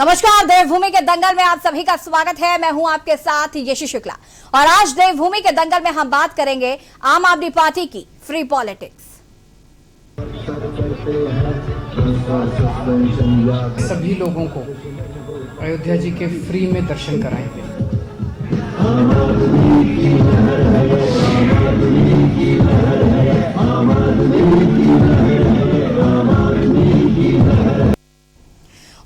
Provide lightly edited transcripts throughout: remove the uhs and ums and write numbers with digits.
नमस्कार, देवभूमि के दंगल में आप सभी का स्वागत है। मैं हूं आपके साथ यशी शुक्ला और आज देवभूमि के दंगल में हम बात करेंगे आम आदमी पार्टी की फ्री पॉलिटिक्स। सभी लोगों को अयोध्या जी के फ्री में दर्शन कराएंगे।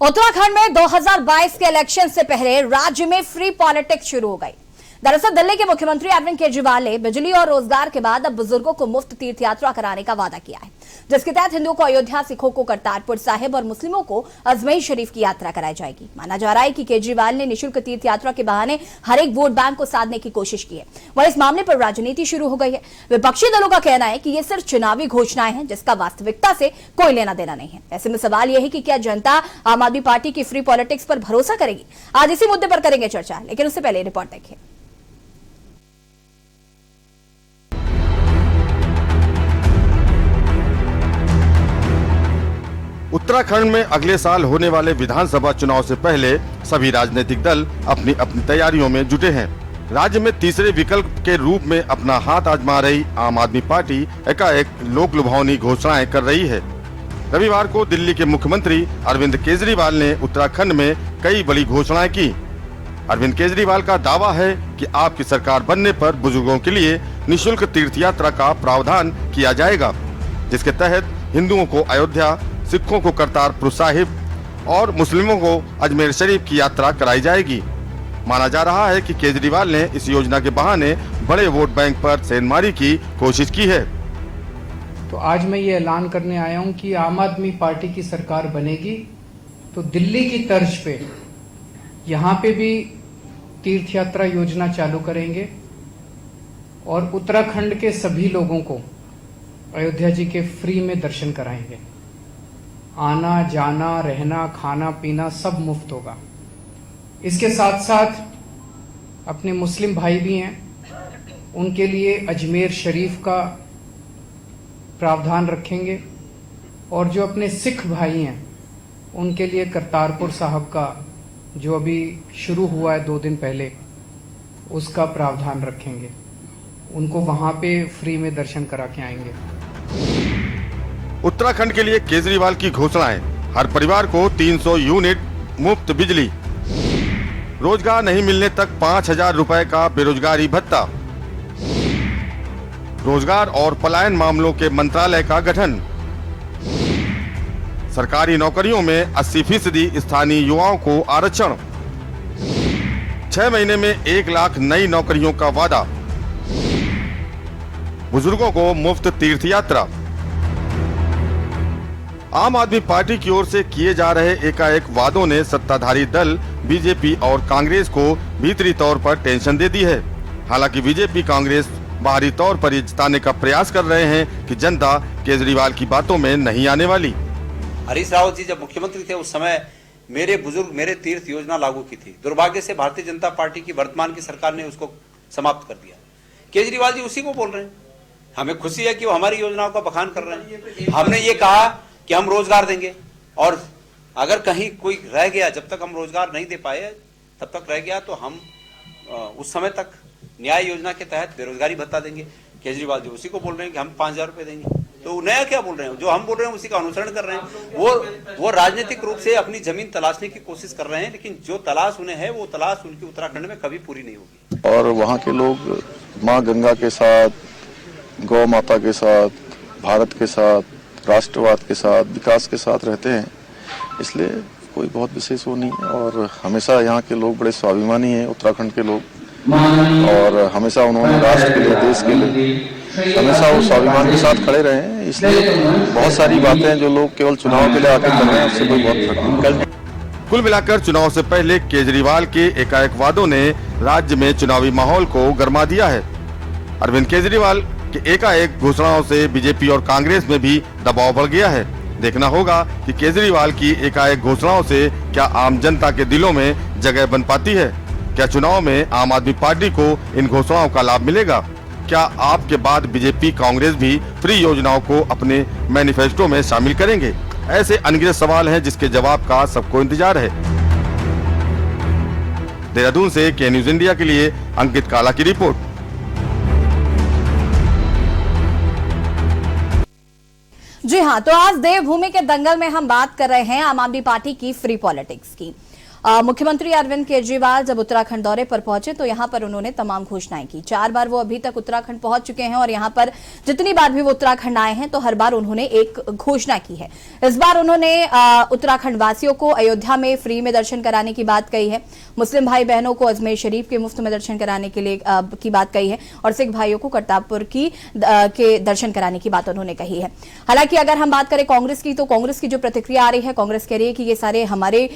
उत्तराखंड में 2022 के इलेक्शन से पहले राज्य में फ्री पॉलिटिक्स शुरू हो गई। दरअसल दिल्ली के मुख्यमंत्री अरविंद केजरीवाल ने बिजली और रोजगार के बाद अब बुजुर्गों को मुफ्त तीर्थ यात्रा कराने का वादा किया है, जिसके तहत हिंदुओं को अयोध्या, सिखों को करतारपुर साहिब और मुस्लिमों को अजमेर शरीफ की यात्रा कराई जाएगी। माना जा रहा है कि केजरीवाल ने निःशुल्क तीर्थ यात्रा के बहाने हर एक वोट बैंक को साधने की कोशिश की है। वहीं इस मामले पर राजनीति शुरू हो गई है। विपक्षी दलों का कहना है कि ये सिर्फ चुनावी घोषणाएं हैं, जिसका वास्तविकता से कोई लेना देना नहीं है। ऐसे में सवाल यह है कि क्या जनता आम आदमी पार्टी की फ्री पॉलिटिक्स पर भरोसा करेगी? आज इसी मुद्दे पर करेंगे चर्चा, लेकिन उससे पहले रिपोर्ट देखिए। उत्तराखंड में अगले साल होने वाले विधानसभा चुनाव से पहले सभी राजनीतिक दल अपनी अपनी तैयारियों में जुटे हैं। राज्य में तीसरे विकल्प के रूप में अपना हाथ आजमा रही आम आदमी पार्टी एकाएक लोक लुभावनी घोषणाएं कर रही है। रविवार को दिल्ली के मुख्यमंत्री अरविंद केजरीवाल ने उत्तराखंड में कई बड़ी घोषणाएं की। अरविंद केजरीवाल का दावा है कि आपकी सरकार बनने पर बुजुर्गों के लिए निःशुल्क तीर्थ यात्रा का प्रावधान किया जाएगा, जिसके तहत हिंदुओं को अयोध्या, सिखों को करतारपुर साहिब और मुस्लिमों को अजमेर शरीफ की यात्रा कराई जाएगी। माना जा रहा है कि केजरीवाल ने इस योजना के बहाने बड़े वोट बैंक पर सेंधमारी की कोशिश की है। तो आज मैं ये ऐलान करने आया हूं कि आम आदमी पार्टी की सरकार बनेगी तो दिल्ली की तर्ज पे यहाँ पे भी तीर्थ यात्रा योजना चालू करेंगे और उत्तराखंड के सभी लोगों को अयोध्या जी के फ्री में दर्शन कराएंगे। आना जाना, रहना, खाना पीना सब मुफ्त होगा। इसके साथ साथ अपने मुस्लिम भाई भी हैं, उनके लिए अजमेर शरीफ का प्रावधान रखेंगे और जो अपने सिख भाई हैं उनके लिए करतारपुर साहब का, जो अभी शुरू हुआ है 2 दिन पहले, उसका प्रावधान रखेंगे। उनको वहां पे फ्री में दर्शन करा के आएंगे। उत्तराखंड के लिए केजरीवाल की घोषणाएं, हर परिवार को 300 यूनिट मुफ्त बिजली, रोजगार नहीं मिलने तक 5,000 रुपए का बेरोजगारी भत्ता, रोजगार और पलायन मामलों के मंत्रालय का गठन, सरकारी नौकरियों में 80% स्थानीय युवाओं को आरक्षण, 6 महीने में 1 लाख नई नौकरियों का वादा, बुजुर्गों को मुफ्त तीर्थ यात्रा। आम आदमी पार्टी की ओर से किए जा रहे एकाएक वादों ने सत्ताधारी दल बीजेपी और कांग्रेस को भीतरी तौर पर टेंशन दे दी है। हालांकि बीजेपी, कांग्रेस बाहरी तौर पर ये जताने का प्रयास कर रहे हैं कि जनता केजरीवाल की बातों में नहीं आने वाली। हरीश रावत जी जब मुख्यमंत्री थे उस समय मेरे बुजुर्ग मेरे तीर्थ योजना लागू की थी। दुर्भाग्य से भारतीय जनता पार्टी की वर्तमान की सरकार ने उसको समाप्त कर दिया। केजरीवाल जी उसी को बोल रहे हैं। हमें खुशी है कि वो हमारी योजनाओं का बखान कर रहे हैं। हमने ये कहा कि हम रोजगार देंगे और अगर कहीं कोई रह गया, जब तक हम रोजगार नहीं दे पाए तब तक रह गया, तो हम उस समय तक न्याय योजना के तहत बेरोजगारी भत्ता देंगे। केजरीवाल जी उसी को बोल रहे हैं कि हम 5,000 रुपए देंगे। तो नया क्या बोल रहे हैं? जो हम बोल रहे हैं उसी का अनुसरण कर रहे हैं। वो राजनीतिक रूप से अपनी जमीन तलाशने की कोशिश कर रहे हैं, लेकिन जो तलाश उन्हें है वो तलाश उनकी उत्तराखंड में कभी पूरी नहीं होगी। और वहाँ के लोग माँ गंगा के साथ, गौ माता के साथ, भारत के साथ, राष्ट्रवाद के साथ, विकास के साथ रहते हैं, इसलिए कोई बहुत विशेष वो नहीं है। और हमेशा यहाँ के लोग बड़े स्वाभिमानी हैं, उत्तराखंड के लोग, और हमेशा उन्होंने राष्ट्र के लिए, देश के लिए हमेशा वो स्वाभिमान के साथ खड़े रहे हैं। इसलिए बहुत सारी बातें जो लोग केवल चुनाव के लिए आके कर रहे हैं उससे कोई बहुत फर्क नहीं पड़ता। कुल मिलाकर चुनाव से पहले केजरीवाल के एकाएक वादों ने राज्य में चुनावी माहौल को गर्मा दिया है। अरविंद केजरीवाल कि एकाएक घोषणाओं से बीजेपी और कांग्रेस में भी दबाव बढ़ गया है। देखना होगा कि केजरीवाल की एकाएक घोषणाओं से क्या आम जनता के दिलों में जगह बन पाती है। क्या चुनाव में आम आदमी पार्टी को इन घोषणाओं का लाभ मिलेगा? क्या आपके बाद बीजेपी, कांग्रेस भी फ्री योजनाओं को अपने मैनिफेस्टो में शामिल करेंगे? ऐसे अनगिनत सवाल हैं जिसके जवाब का सबको इंतजार है। देहरादून से के न्यूज इंडिया के लिए अंकित काला की रिपोर्ट। जी हाँ, तो आज देवभूमि के दंगल में हम बात कर रहे हैं आम आदमी पार्टी की फ्री पॉलिटिक्स की। मुख्यमंत्री अरविंद केजरीवाल जब उत्तराखंड दौरे पर पहुंचे तो यहां पर उन्होंने तमाम घोषणाएं की। 4 बार वो अभी तक उत्तराखंड पहुंच चुके हैं और यहां पर जितनी बार भी वो उत्तराखंड आए हैं तो हर बार उन्होंने एक घोषणा की है। इस बार उन्होंने उत्तराखंड वासियों को अयोध्या में फ्री में दर्शन कराने की बात कही है, मुस्लिम भाई बहनों को अजमेर शरीफ के मुफ्त में दर्शन कराने के लिए की बात कही है और सिख भाइयों को करतारपुर के दर्शन कराने की बात उन्होंने कही है। हालांकि अगर हम बात करें कांग्रेस की, तो कांग्रेस की जो प्रतिक्रिया आ रही है, कांग्रेस कह रही है कि ये सारे हमारे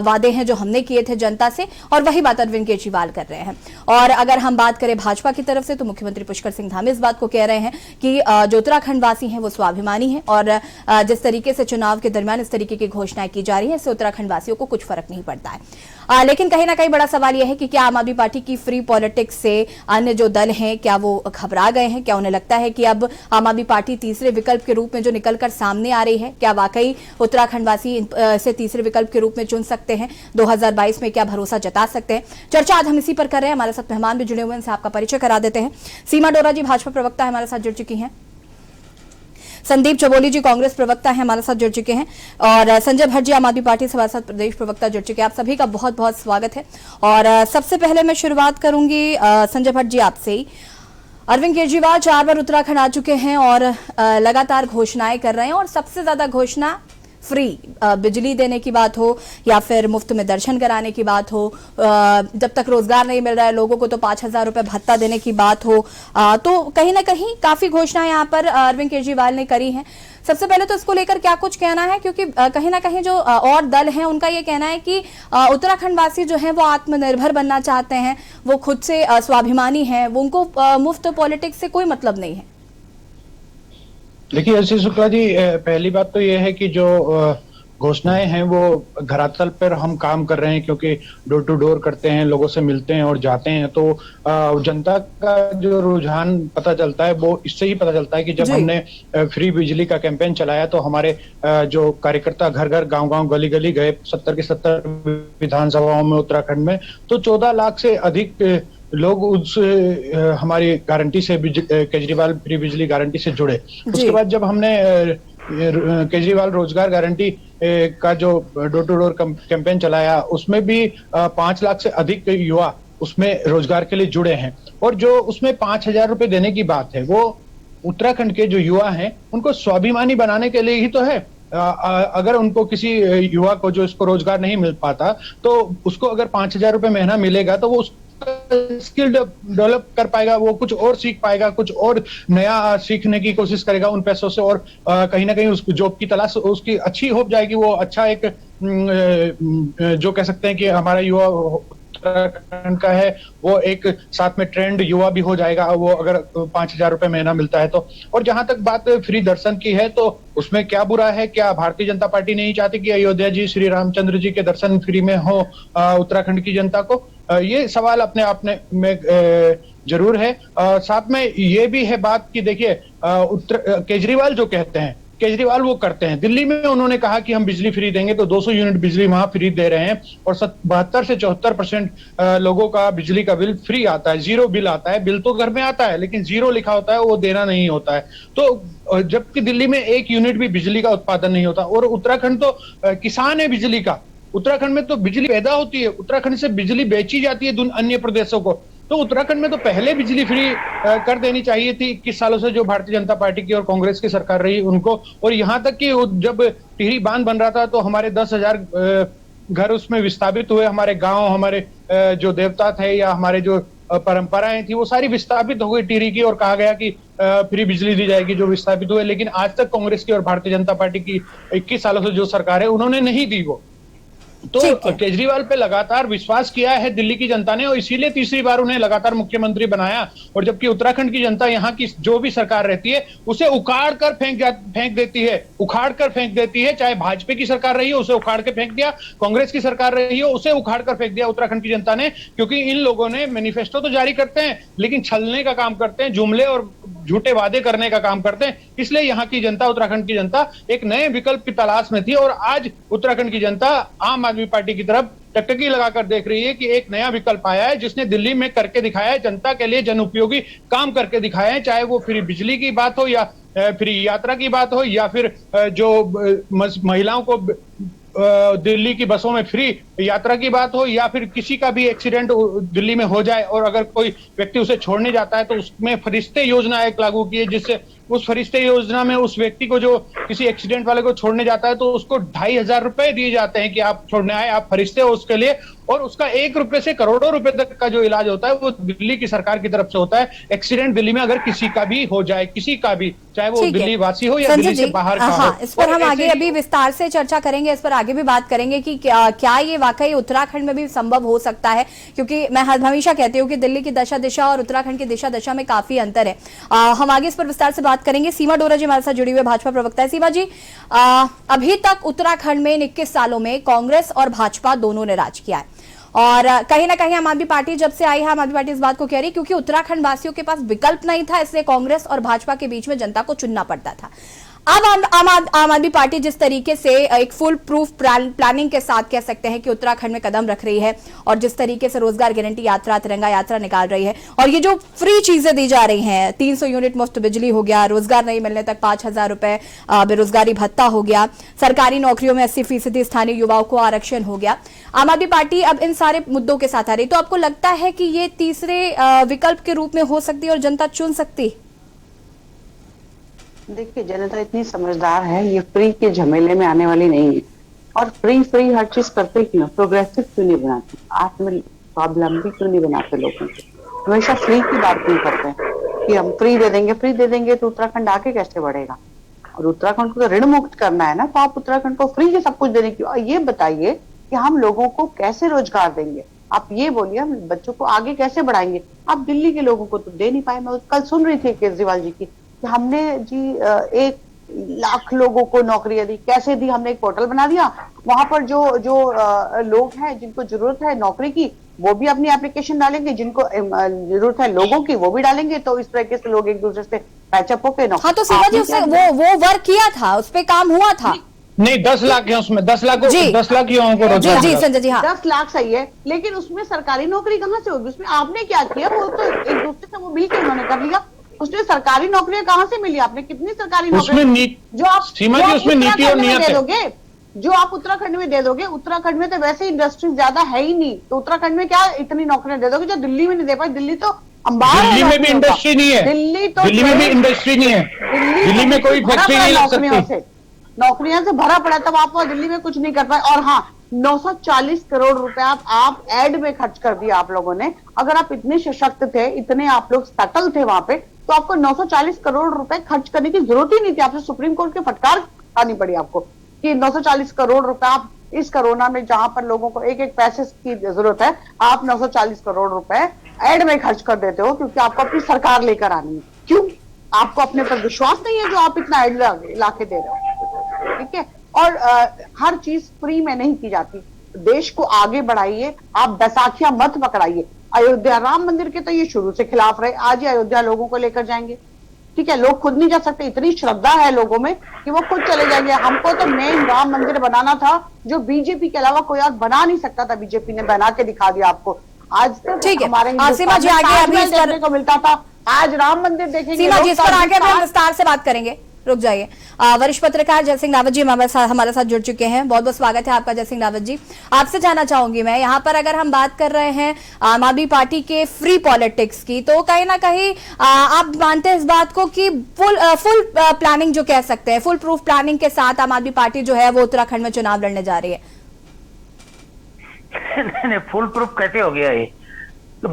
वादे हैं जो हमने किए थे जनता से, और वही बात अरविंद केजरीवाल कर रहे हैं। और अगर हम बात करें भाजपा की तरफ से, तो मुख्यमंत्री पुष्कर सिंह धामी इस बात को कह रहे हैं कि जो उत्तराखंड वासी हैं वो स्वाभिमानी हैं और जिस तरीके से चुनाव के दरमियान इस तरीके की घोषणाएं की जा रही है, इससे उत्तराखंड वासियों को कुछ फर्क नहीं पड़ता है। लेकिन कहीं ना कहीं बड़ा सवाल यह है कि क्या आम आदमी पार्टी की फ्री पॉलिटिक्स से अन्य जो दल हैं क्या वो घबरा गए हैं? क्या उन्हें लगता है कि अब आम आदमी पार्टी तीसरे विकल्प के रूप में जो निकलकर सामने आ रही है, क्या वाकई उत्तराखंड वासी इसे तीसरे विकल्प के रूप में चुन सकते हैं? 2022 में क्या भरोसा जता सकते हैं? चर्चा आज हम इसी पर कर रहे हैं। हमारे साथ मेहमान भी जुड़े हुए हैं, इनसे आपका परिचय करा देते हैं। सीमा डोरा जी भाजपा प्रवक्ता हमारे साथ जुड़ चुकी हैं, संदीप चबोली जी कांग्रेस प्रवक्ता हैं हमारे साथ जुड़ चुके हैं, और संजय भट्ट जी आम आदमी पार्टी से हमारे साथ प्रदेश प्रवक्ता जुड़ चुके हैं। आप सभी का बहुत बहुत स्वागत है। और सबसे पहले मैं शुरुआत करूंगी संजय भट्ट जी आपसे ही। अरविंद केजरीवाल 4 बार उत्तराखंड आ चुके हैं और लगातार घोषणाएं कर रहे हैं, और सबसे ज्यादा घोषणा फ्री बिजली देने की बात हो या फिर मुफ्त में दर्शन कराने की बात हो, जब तक रोजगार नहीं मिल रहा है लोगों को तो 5,000 रुपए भत्ता देने की बात हो, तो कहीं ना कहीं काफी घोषणाएं यहाँ पर अरविंद केजरीवाल ने करी हैं। सबसे पहले तो इसको लेकर क्या कुछ कहना है, क्योंकि कहीं ना कहीं जो और दल हैं उनका ये कहना है कि उत्तराखंड वासी जो हैं वो आत्मनिर्भर बनना चाहते हैं, वो खुद से स्वाभिमानी हैं, वो उनको मुफ्त पॉलिटिक्स से कोई मतलब नहीं है। देखिए यशस्वी शुक्ला जी, पहली बात तो यह है कि जो घोषणाएं हैं वो धरातल पर हम काम कर रहे हैं, क्योंकि डोर टू डोर करते हैं, लोगों से मिलते हैं और जाते हैं, तो जनता का जो रुझान पता चलता है वो इससे ही पता चलता है कि जब हमने फ्री बिजली का कैंपेन चलाया तो हमारे जो कार्यकर्ता घर घर गांव गांव गली गली गए 70 की 70 विधानसभाओं में उत्तराखंड में, तो 14 लाख से अधिक लोग उस हमारी गारंटी से केजरीवाल फ्री बिजली गारंटी से जुड़े। उसके बाद जब हमने केजरीवाल रोजगार गारंटी का जो डोर टू डोर कैंपेन चलाया, उसमें भी 5 लाख से अधिक युवा उसमें रोजगार के लिए जुड़े हैं, और जो उसमें 5,000 रुपए देने की बात है वो उत्तराखंड के जो युवा हैं उनको स्वाभिमानी बनाने के लिए ही तो है। अगर उनको किसी युवा को जो इसको रोजगार नहीं मिल पाता तो उसको अगर 5,000 रुपए महीना मिलेगा तो वो स्किल डेवलप कर पाएगा, वो कुछ और सीख पाएगा, कुछ और नया सीखने की कोशिश करेगा उन पैसों से, और कहीं ना कहीं उस जॉब की तलाश उसकी अच्छी हो जाएगी। वो अच्छा एक जो कह सकते हैं कि हमारा युवा उत्तराखंड का है वो एक साथ में ट्रेंड युवा भी हो जाएगा, वो अगर 5,000 रुपए महीना मिलता है तो। और जहां तक बात फ्री दर्शन की है तो उसमें क्या बुरा है? क्या भारतीय जनता पार्टी नहीं चाहती कि अयोध्या जी श्री रामचंद्र जी के दर्शन फ्री में हो उत्तराखंड की जनता को? ये सवाल अपने आप में जरूर है। साथ में ये भी है बात कि देखिए केजरीवाल जो कहते हैं, केजरीवाल वो करते हैं। दिल्ली में उन्होंने कहा कि हम बिजली फ्री देंगे, तो 200 यूनिट बिजली वहां फ्री दे रहे हैं, और 72 से 74% लोगों का बिजली का बिल फ्री आता है, जीरो बिल आता है। बिल तो घर में आता है लेकिन जीरो लिखा होता है, वो देना नहीं होता है। तो जबकि दिल्ली में 1 यूनिट भी बिजली का उत्पादन नहीं होता, और उत्तराखंड तो किसान है बिजली का। उत्तराखंड में तो बिजली पैदा होती है, उत्तराखंड से बिजली बेची जाती है अन्य प्रदेशों को। तो उत्तराखंड में तो पहले बिजली फ्री कर देनी चाहिए थी 21 सालों से जो भारतीय जनता पार्टी की और कांग्रेस की सरकार रही उनको। और यहाँ तक कि जब टिहरी बांध बन रहा था तो हमारे 10,000 घर उसमें विस्थापित हुए, हमारे गांव, हमारे जो देवता थे या हमारे जो परंपराएं थी वो सारी विस्थापित हो गई टिहरी की, और कहा गया कि फ्री बिजली दी जाएगी जो विस्थापित हुए। लेकिन आज तक कांग्रेस की और भारतीय जनता पार्टी की 21 सालों से जो सरकार है उन्होंने नहीं दी वो। तो केजरीवाल पे लगातार विश्वास किया है दिल्ली की जनता ने, और इसीलिए तीसरी बार उन्हें लगातार मुख्यमंत्री बनाया। और जबकि उत्तराखंड की जनता यहाँ की जो भी सरकार रहती है उसे उखाड़ कर फेंक देती है, उखाड़ कर फेंक देती है। चाहे भाजपा की सरकार रही हो उसे उखाड़ के फेंक दिया, कांग्रेस की सरकार रही हो उसे उखाड़ कर फेंक दिया उत्तराखंड की जनता ने। क्योंकि इन लोगों ने मैनिफेस्टो तो जारी करते हैं लेकिन छलने का काम करते हैं, जुमले और झूठे वादे करने का काम करते हैं। इसलिए यहाँ की जनता, उत्तराखंड की जनता एक नए विकल्प की तलाश में थी, और आज उत्तराखंड की जनता आम आदमी पार्टी की तरफ टकटकी लगाकर देख रही है कि एक नया विकल्प आया है जिसने दिल्ली में करके दिखाया है, जनता के लिए जन उपयोगी काम करके दिखाए हैं, चाहे वो फ्री बिजली की बात हो या फ्री यात्रा की बात हो या फिर जो महिलाओं को दिल्ली की बसों में फ्री यात्रा की बात हो या फिर किसी का भी एक्सीडेंट दिल्ली में हो जाए और अगर कोई व्यक्ति उसे छोड़ने जाता है तो उसमें फरिश्ते योजना एक लागू की है, जिससे उस फरिश्ते योजना में उस व्यक्ति को जो किसी एक्सीडेंट वाले को छोड़ने जाता है तो उसको 2,500 रुपए दिए जाते हैं कि आप छोड़ने आए, आप फरिश्ते हो उसके लिए, और उसका 1 रुपए से करोड़ों रुपए तक का जो इलाज होता है वो दिल्ली की सरकार की तरफ से होता है। एक्सीडेंट दिल्ली में अगर किसी का भी हो जाए, किसी का भी, चाहे वो दिल्ली वासी हो या दिल्ली से बाहर का हो। इस पर हम आगे अभी विस्तार से चर्चा करेंगे, इस पर आगे भी बात करेंगे कि क्या ये वाकई उत्तराखंड में भी संभव हो सकता है, क्योंकि मैं हमेशा कहती हूँ कि दिल्ली की दशा दिशा और उत्तराखंड की दिशा दशा में काफी अंतर है। हम आगे इस पर विस्तार से बात करेंगे। सीमा डोरा जी हमारे साथ जुड़ी हुई भाजपा प्रवक्ता है। सीमा जी, अभी तक उत्तराखंड में 21 सालों में कांग्रेस और भाजपा दोनों ने राज किया है और कहीं ना कहीं आम आदमी पार्टी जब से आई है, आम आदमी पार्टी इस बात को कह रही क्योंकि उत्तराखंड वासियों के पास विकल्प नहीं था, इसलिए कांग्रेस और भाजपा के बीच में जनता को चुनना पड़ता था। अब आम आदमी पार्टी जिस तरीके से एक फुल प्रूफ प्लानिंग के साथ कह सकते हैं कि उत्तराखंड में कदम रख रही है और जिस तरीके से रोजगार गारंटी यात्रा, तिरंगा यात्रा निकाल रही है और ये जो फ्री चीजें दी जा रही हैं, 300 यूनिट मुफ्त बिजली हो गया, रोजगार नहीं मिलने तक 5,000 रुपए बेरोजगारी भत्ता हो गया, सरकारी नौकरियों में 80% स्थानीय युवाओं को आरक्षण हो गया, आम आदमी पार्टी अब इन सारे मुद्दों के साथ आ रही। तो आपको लगता है कि ये तीसरे विकल्प के रूप में हो सकती है और जनता चुन सकती? देखिए, जनता इतनी समझदार है, ये फ्री के झमेले में आने वाली नहीं है। और फ्री हर चीज करते क्यों, प्रोग्रेसिव क्यों नहीं बनाते, आत्म स्वावलंबी क्यों नहीं बनाते लोगों को? हमेशा फ्री की बात क्यों करते हैं कि हम फ्री दे देंगे तो उत्तराखंड आगे कैसे बढ़ेगा? और उत्तराखंड को तो ऋण मुक्त करना है ना, तो आप उत्तराखंड को फ्री के सब कुछ देने की, और ये बताइए कि हम लोगों को कैसे रोजगार देंगे? आप ये बोलिए, हम बच्चों को आगे कैसे बढ़ाएंगे? आप दिल्ली के लोगों को तो दे नहीं पाए। मैं कल सुन रही थी केजरीवाल जी की, हमने जी 1 लाख लोगों को नौकरियां दी। कैसे दी? हमने एक पोर्टल बना दिया, वहां पर जो लोग हैं जिनको जरूरत है नौकरी की वो भी अपनी एप्लीकेशन डालेंगे, जिनको जरूरत है लोगों की वो भी डालेंगे, तो इस तरीके से लोग एक दूसरे से पैचअप होकर हाँ, तो सीमा जी उससे वो वर्क किया था, उस पर काम हुआ था। नहीं, 10 लाख है उसमें, 10 लाख युवाओं को रोजगार। जी संजय जी, हाँ 10 लाख सही है, लेकिन उसमें सरकारी नौकरी कहाँ से होगी? उसमें आपने क्या किया? वो तो एक दूसरे से वो मिल के उन्होंने कर लिया। उसने सरकारी नौकरियां कहाँ से मिली? आपने कितनी सरकारी नौकरी जो आप सीमा जी उसमें नीति और नियत दे दोगे, जो आप उत्तराखंड में दे दोगे? उत्तराखंड में तो वैसे इंडस्ट्री ज्यादा है ही नहीं, तो उत्तराखंड में क्या इतनी नौकरियां दे दोगे जो दिल्ली में नहीं दे पाए? दिल्ली तो अंबार, दिल्ली में भी इंडस्ट्री नहीं है, दिल्ली में भी इंडस्ट्री नहीं है, दिल्ली में कोई फैक्ट्री नहीं लग सकती, नौकरियां से भरा पड़ा, तब आप दिल्ली में कुछ नहीं कर पाए। और हाँ, 940 करोड़ रुपए आप एड में खर्च कर दिया आप लोगों ने। अगर आप इतने सशक्त थे, इतने आप लोग सेटल थे वहां पे, तो आपको 940 करोड़ रुपए खर्च करने की जरूरत ही नहीं थी। आपसे सुप्रीम कोर्ट की फटकार खानी पड़ी आपको कि 940 करोड़ रुपए आप इस कोरोना में, जहां पर लोगों को एक पैसे की जरूरत है, आप 940 करोड़ रुपए एड में खर्च कर देते हो, क्योंकि आपको अपनी सरकार लेकर आनी है। क्यों? आपको अपने पर विश्वास नहीं है जो आप इतना एड लाके दे रहे हो, ठीक है? और हर चीज फ्री में नहीं की जाती। देश को आगे बढ़ाइए, आप बैसाखियां मत पकड़ाइए। अयोध्या राम मंदिर के तो ये शुरू से खिलाफ रहे, आज ही अयोध्या लोगों को लेकर जाएंगे, ठीक है? लोग खुद नहीं जा सकते, इतनी श्रद्धा है लोगों में कि वो खुद चले जाएंगे। हमको तो मेन राम मंदिर बनाना था, जो बीजेपी के अलावा कोई और बना नहीं सकता था, बीजेपी ने बना के दिखा दिया आपको। आज तक हमारे हिंदुस्तान में ताजमहल देखने को मिलता था, आज राम मंदिर देखेंगे। सीमा जी, इस पर आगे हम विस्तार से बात करेंगे, रुक जाइए। वरिष्ठ पत्रकार जय सिंह रावत जी हमारे साथ जुड़ चुके हैं। बहुत बहुत स्वागत है आपका जय सिंह रावत जी। आपसे जानना चाहूंगी मैं, यहाँ पर अगर हम बात कर रहे हैं आम आदमी पार्टी के फ्री पॉलिटिक्स की, तो कहीं ना कहीं आप मानते हैं इस बात को कि फुल प्लानिंग जो कह सकते हैं, फुल प्रूफ प्लानिंग के साथ आम आदमी पार्टी जो है वो उत्तराखंड में चुनाव लड़ने जा रही है? नहीं, फुल प्रूफ कैसे हो गया ये? तो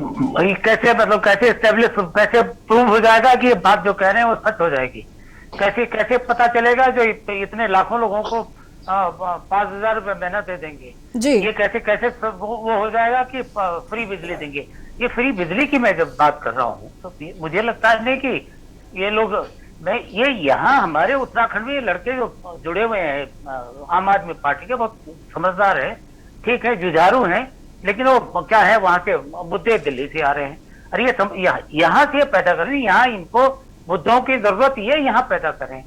कैसे, मतलब कैसे एस्टेब्लिश, कैसे प्रूव हो जाएगा कि ये बात जो कह रहे हैं वो सच हो जाएगी? कैसे पता चलेगा जो इतने लाखों लोगों को 5,000 रुपए महीना दे देंगे जी? ये कैसे वो हो जाएगा कि फ्री बिजली देंगे? ये फ्री बिजली की मैं जब बात कर रहा हूँ तो मुझे लगता है नहीं कि ये लोग, मैं ये यहाँ हमारे उत्तराखंड में ये लड़के जो जुड़े हुए हैं आम आदमी पार्टी के, बहुत समझदार है, ठीक है, जुझारू हैं, लेकिन वो क्या है, वहां के मुद्दे दिल्ली से आ रहे हैं। अरे ये यहाँ से पैदा करें, यहाँ इनको मुद्दों की जरूरत ये यहाँ पैदा करें।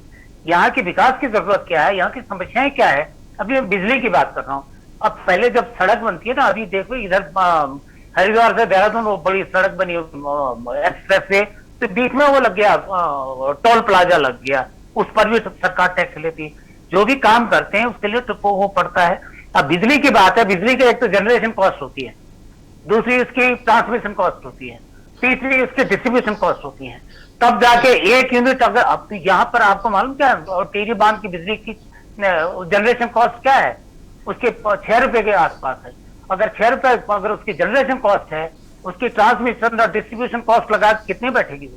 यहाँ के विकास की जरूरत क्या है, यहाँ की समस्याएं क्या है? अभी मैं बिजली की बात कर रहा हूँ, अब पहले जब सड़क बनती है ना, अभी देखो इधर हरिद्वार से देहरादून वो बड़ी सड़क बनी एक्सप्रेस से, तो बीच में वो लग गया टोल प्लाजा लग गया, उस पर भी सरकार टैक्स लेती है। जो भी काम करते हैं उसके लिए तो वो पड़ता है। अब बिजली की बात है, बिजली की एक तो जनरेशन कॉस्ट होती है, दूसरी इसकी ट्रांसमिशन कॉस्ट होती है, तीसरी इसकी डिस्ट्रीब्यूशन कॉस्ट होती है, तब जाके एक यूनिट अगर अब यहाँ पर आपको मालूम क्या है टेरी बांध की बिजली की जनरेशन कॉस्ट क्या है, उसके 6 रुपए के आसपास है। अगर 6 रुपए अगर उसकी जनरेशन कॉस्ट है, उसकी ट्रांसमिशन और डिस्ट्रीब्यूशन कॉस्ट लगा कितनी बैठेगी?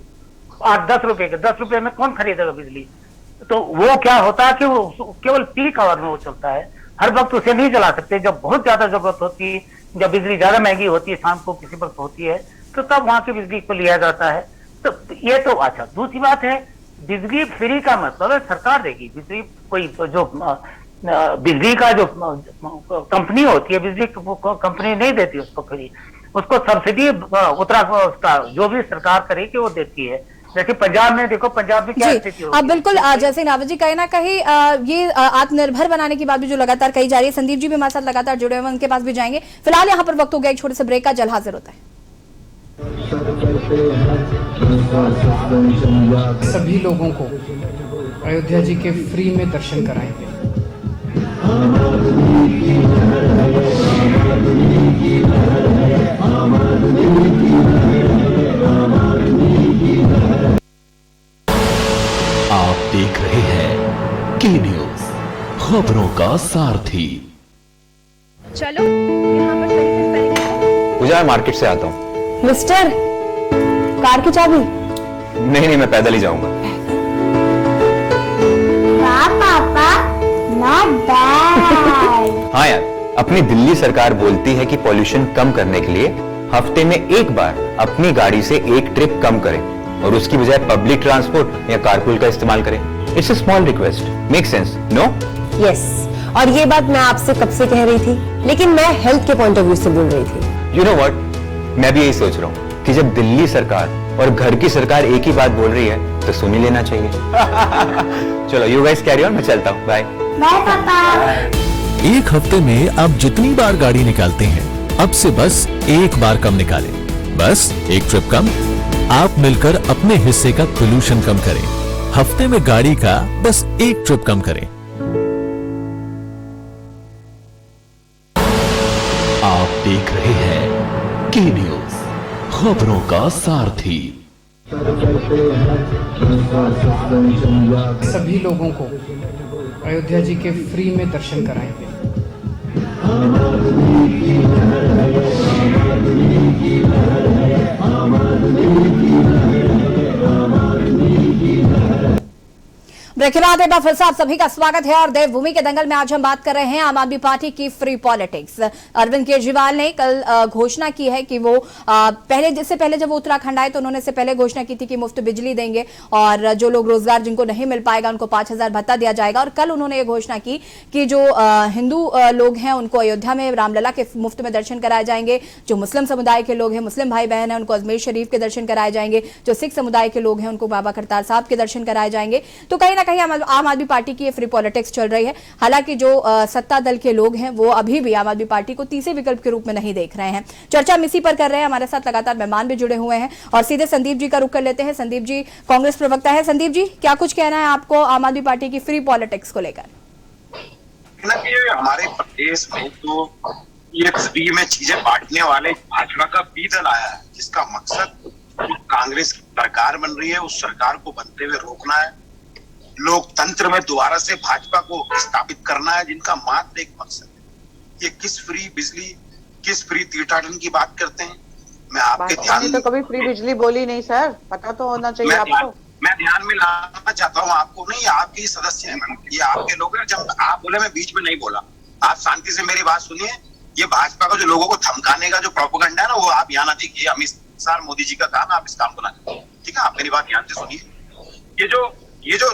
8-10 रुपए के, 10 रुपए में कौन खरीदेगा बिजली? तो वो क्या होता है कि वो केवल पीक आवर में वो चलता है, हर वक्त उसे नहीं चला सकते। जब बहुत ज्यादा जरूरत होती है, जब बिजली ज्यादा महंगी होती है, शाम को किसी वक्त होती है, तो तब वहां की बिजली को लिया जाता है। तो ये तो अच्छा। दूसरी बात है, बिजली फ्री का मतलब है सरकार देगी बिजली, कोई जो बिजली का जो कंपनी होती है, बिजली कंपनी नहीं देती उसको फ्री, उसको सब्सिडी उत्तराखंड जो भी सरकार करेगी वो देती है। जैसे पंजाब में देखो, पंजाब में क्या स्थिति होगी। अब बिल्कुल जैसे नावद जी कहे ना कहीं ये आत्मनिर्भर बनाने की बात भी जो लगातार कही जा रही है, संदीप जी भी हमारे साथ लगातार जुड़े हुए हैं, उनके पास भी जाएंगे। फिलहाल यहाँ पर वक्त हो गया एक छोटे से ब्रेक का, जल्द हाजिर होता है। सभी लोगों को अयोध्या जी के फ्री में दर्शन कराएंगे। आप देख रहे हैं के न्यूज, खबरों का सारथी। चलो यहाँ पर सही से स्पेलिंग है। पूजा, मैं मार्केट से आता हूँ। मिस्टर, कार की चाबी? नहीं, मैं पैदल ही जाऊंगा। पापा, नॉट बैड। हाँ यार, अपनी दिल्ली सरकार बोलती है कि पॉल्यूशन कम करने के लिए हफ्ते में एक बार अपनी गाड़ी से एक ट्रिप कम करें और उसकी बजाय पब्लिक ट्रांसपोर्ट या कारपूल का इस्तेमाल करें। It's a small request, make sense, no? Yes, और ये बात मैं आपसे कब से कह रही थी, लेकिन मैं हेल्थ के पॉइंट ऑफ व्यू से बोल रही थी। यू नो व्हाट, मैं भी यही सोच रहा हूँ कि जब दिल्ली सरकार और घर की सरकार एक ही बात बोल रही है तो सुन ही लेना चाहिए। चलो यू गाइस कैरी ऑन, मैं चलता हूँ, बाय। बाय पापा। एक हफ्ते में आप जितनी बार गाड़ी निकालते हैं, अब से बस एक बार कम निकालें। बस एक ट्रिप कम, आप मिलकर अपने हिस्से का पोल्यूशन कम करें। हफ्ते में गाड़ी का बस एक ट्रिप कम करें। आप देख रहे हैं के न्यूज, खबरों का सारथी। सभी लोगों को अयोध्या जी के फ्री में दर्शन कराएंगे। ब्रेक के बाद एक बार फिर से आप सभी का स्वागत है और देवभूमि के दंगल में आज हम बात कर रहे हैं आम आदमी पार्टी की फ्री पॉलिटिक्स। अरविंद केजरीवाल ने कल घोषणा की है कि वो इससे पहले जब वो उत्तराखंड आए तो उन्होंने इससे पहले घोषणा की थी कि मुफ्त बिजली देंगे और जो लोग रोजगार जिनको नहीं मिल पाएगा उनको 5,000 भत्ता दिया जाएगा। और कल उन्होंने ये घोषणा की कि जो हिंदू लोग हैं उनको अयोध्या में रामलला के मुफ्त में दर्शन कराए जाएंगे, जो मुस्लिम समुदाय के लोग हैं, मुस्लिम भाई बहन हैं, उनको अजमेर शरीफ के दर्शन कराए जाएंगे, जो सिख समुदाय के लोग हैं उनको बाबा करतार साहब के दर्शन कराए जाएंगे। तो कहीं ना कहीं आम आदमी पार्टी की ये फ्री पॉलिटिक्स चल रही है। हालांकि जो सत्ता दल के लोग हैं वो अभी भी आम आदमी पार्टी को तीसरे विकल्प के रूप में नहीं देख रहे हैं। चर्चा हम इसी पर कर रहे हैं, हमारे साथ लगातार मेहमान भी जुड़े हुए हैं और सीधे संदीप जी का रुख कर लेते हैं। संदीप जी कांग्रेस प्रवक्ता है। संदीप जी, क्या कुछ कहना है आपको आम आदमी पार्टी की फ्री पॉलिटिक्स को लेकर? हमारे प्रदेश में तो ये फ्री में चीजें बांटने वाले भाजपा का बीदल आया है, जिसका मकसद जो कांग्रेस की सरकार बन रही है उस सरकार को बनते हुए रोकना है, लोकतंत्र में दोबारा से भाजपा को स्थापित करना है, जिनका मात्र एक मकसद है। ये किस फ्री बिजली, किस फ्री तीर्थाटन की बात करते हैं? मैं आपके ध्यान तो कभी फ्री बिजली बोली नहीं सर, पता तो होना चाहिए आपको। मैं ध्यान में लाना चाहता हूँ आपको, नहीं आपके ही सदस्य हैं मैडम, ये आपके लोग हैं। जब आप बोले मैं बीच में नहीं बोला, आप शांति से मेरी बात सुनिए। ये भाजपा का जो लोगों को धमकाने का जो प्रोपेगेंडा है ना, वो आप यहाँ ना देखिए। अमित शाह मोदी जी का काम है, आप इस काम को ना करिए, ठीक है? आप मेरी बात ध्यान से सुनिए। ये जो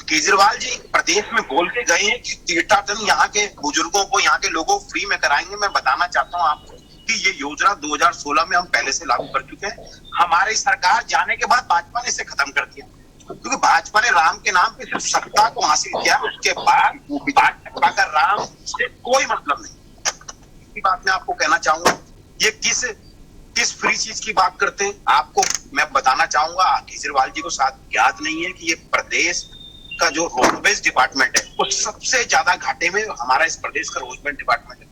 केजरीवाल जी प्रदेश में बोल के गए हैं कि तीर्थाटन यहाँ के बुजुर्गों को, यहाँ के लोगों को फ्री में कराएंगे, मैं बताना चाहता हूँ आपको कि ये योजना 2016 में हम पहले से लागू कर चुके हैं। हमारी सरकार जाने के बाद भाजपा ने इसे खत्म कर दिया, क्योंकि भाजपा ने राम के नाम पे सिर्फ सत्ता को हासिल किया। उसके बाद भाजपा का राम से कोई मतलब नहीं। की बात मैं आपको कहना चाहूंगा, ये किस फ्री चीज की बात करते हैं। आपको मैं बताना चाहूंगा, केजरीवाल जी को शायद ज्ञात नहीं है कि ये प्रदेश का जो रोडवेज डिपार्टमेंट है वो सबसे ज्यादा घाटे में हमारा इस प्रदेश का रोडवेज डिपार्टमेंट है।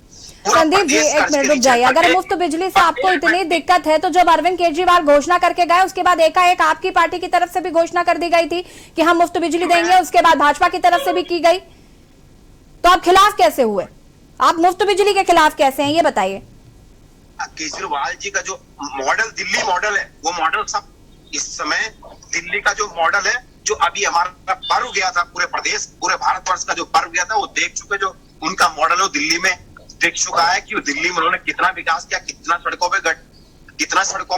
संदीप जी एक मिनट रुक जाइए। अगर मुफ्त बिजली से आपको इतनी दिक्कत है तो जब अरविंद केजरीवाल घोषणा करके गए उसके बाद एकाएक आपकी पार्टी की तरफ से भी घोषणा कर दी गई थी कि हम मुफ्त बिजली देंगे, उसके बाद भाजपा की तरफ से भी की गई, तो आप खिलाफ कैसे हुए? आप मुफ्त बिजली के खिलाफ कैसे हैं ये बताइए। केजरीवाल जी का जो मॉडल दिल्ली मॉडल है वो मॉडल सब इस समय दिल्ली का जो मॉडल है, जो अभी हमारा पर्व गया था पूरे प्रदेश पूरे भारतवर्ष का जो पर्व गया था वो देख चुके, जो उनका मॉडल है वो दिल्ली में देख चुका है कि दिल्ली में उन्होंने कितना विकास किया, कितना सड़कों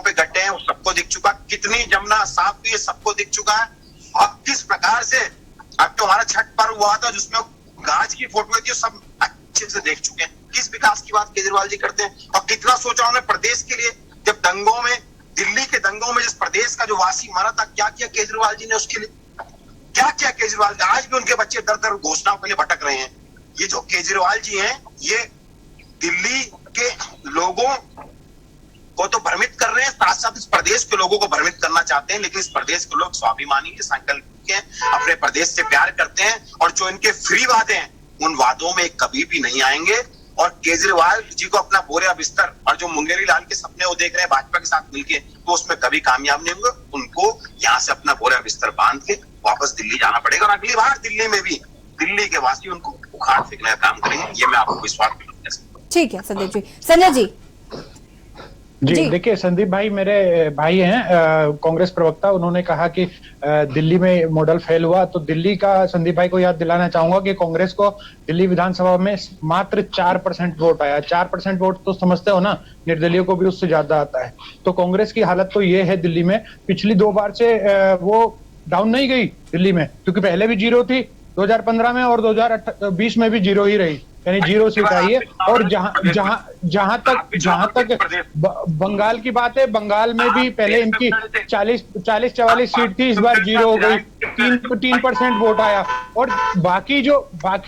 पे गड्ढे हैं वो सबको दिख चुका, कितनी जमुना साफ हुई है सबको दिख चुका है। और किस प्रकार से अब तो हमारा छठ पर्व हुआ था जिसमें गाज की फोटो थी सब अच्छे से देख चुके हैं। किस विकास की बात केजरीवाल जी करते हैं और कितना सोचा उन्होंने प्रदेश के लिए। जब दंगों में दिल्ली के दंगों में जिस प्रदेश का जो वासी मरा था, क्या किया केजरीवाल जी ने उसके लिए, क्या किया केजरीवाल जी। आज भी उनके बच्चे दर दर घोषणाओं के लिए भटक रहे हैं। ये जो केजरीवाल जी हैं ये दिल्ली के लोगों को तो भ्रमित कर रहे हैं, साथ साथ इस प्रदेश के लोगों को भ्रमित करना चाहते हैं। लेकिन इस प्रदेश के लोग स्वाभिमानी के संकल्प के अपने प्रदेश से प्यार करते हैं और जो इनके फ्री वादे हैं उन वादों में कभी भी नहीं आएंगे। और केजरीवाल जी को अपना बोरिया बिस्तर और जो मुंगेरी लाल के सपने वो देख रहे हैं भाजपा के साथ मिलके, तो उसमें कभी कामयाब नहीं होंगे। उनको यहाँ से अपना बोरिया बिस्तर बांध के वापस दिल्ली जाना पड़ेगा और अगली बार दिल्ली में भी दिल्ली के वासी उनको उखाड़ फेंकने का काम करेंगे, ये मैं आपको विश्वास दिलाता हूं। ठीक है संदीप जी। संजय जी। जी देखिए, संदीप भाई मेरे भाई हैं, कांग्रेस प्रवक्ता। उन्होंने कहा कि दिल्ली में मॉडल फेल हुआ, तो दिल्ली का संदीप भाई को याद दिलाना चाहूंगा कि कांग्रेस को दिल्ली विधानसभा में मात्र 4% वोट आया। 4% वोट तो समझते हो ना, निर्दलीय को भी उससे ज्यादा आता है। तो कांग्रेस की हालत तो ये है दिल्ली में, पिछली 2 बार से वो डाउन नहीं गई दिल्ली में, क्योंकि पहले भी 0 थी 2015 में और 2020 में भी 0 ही रही, यानी 0 सीट आई है। और जहां तक बंगाल की बात है, बंगाल में भी पहले इनकी 40-44 सीट थी, इस बार 0 हो गई, 3% वोट आया। और बाकी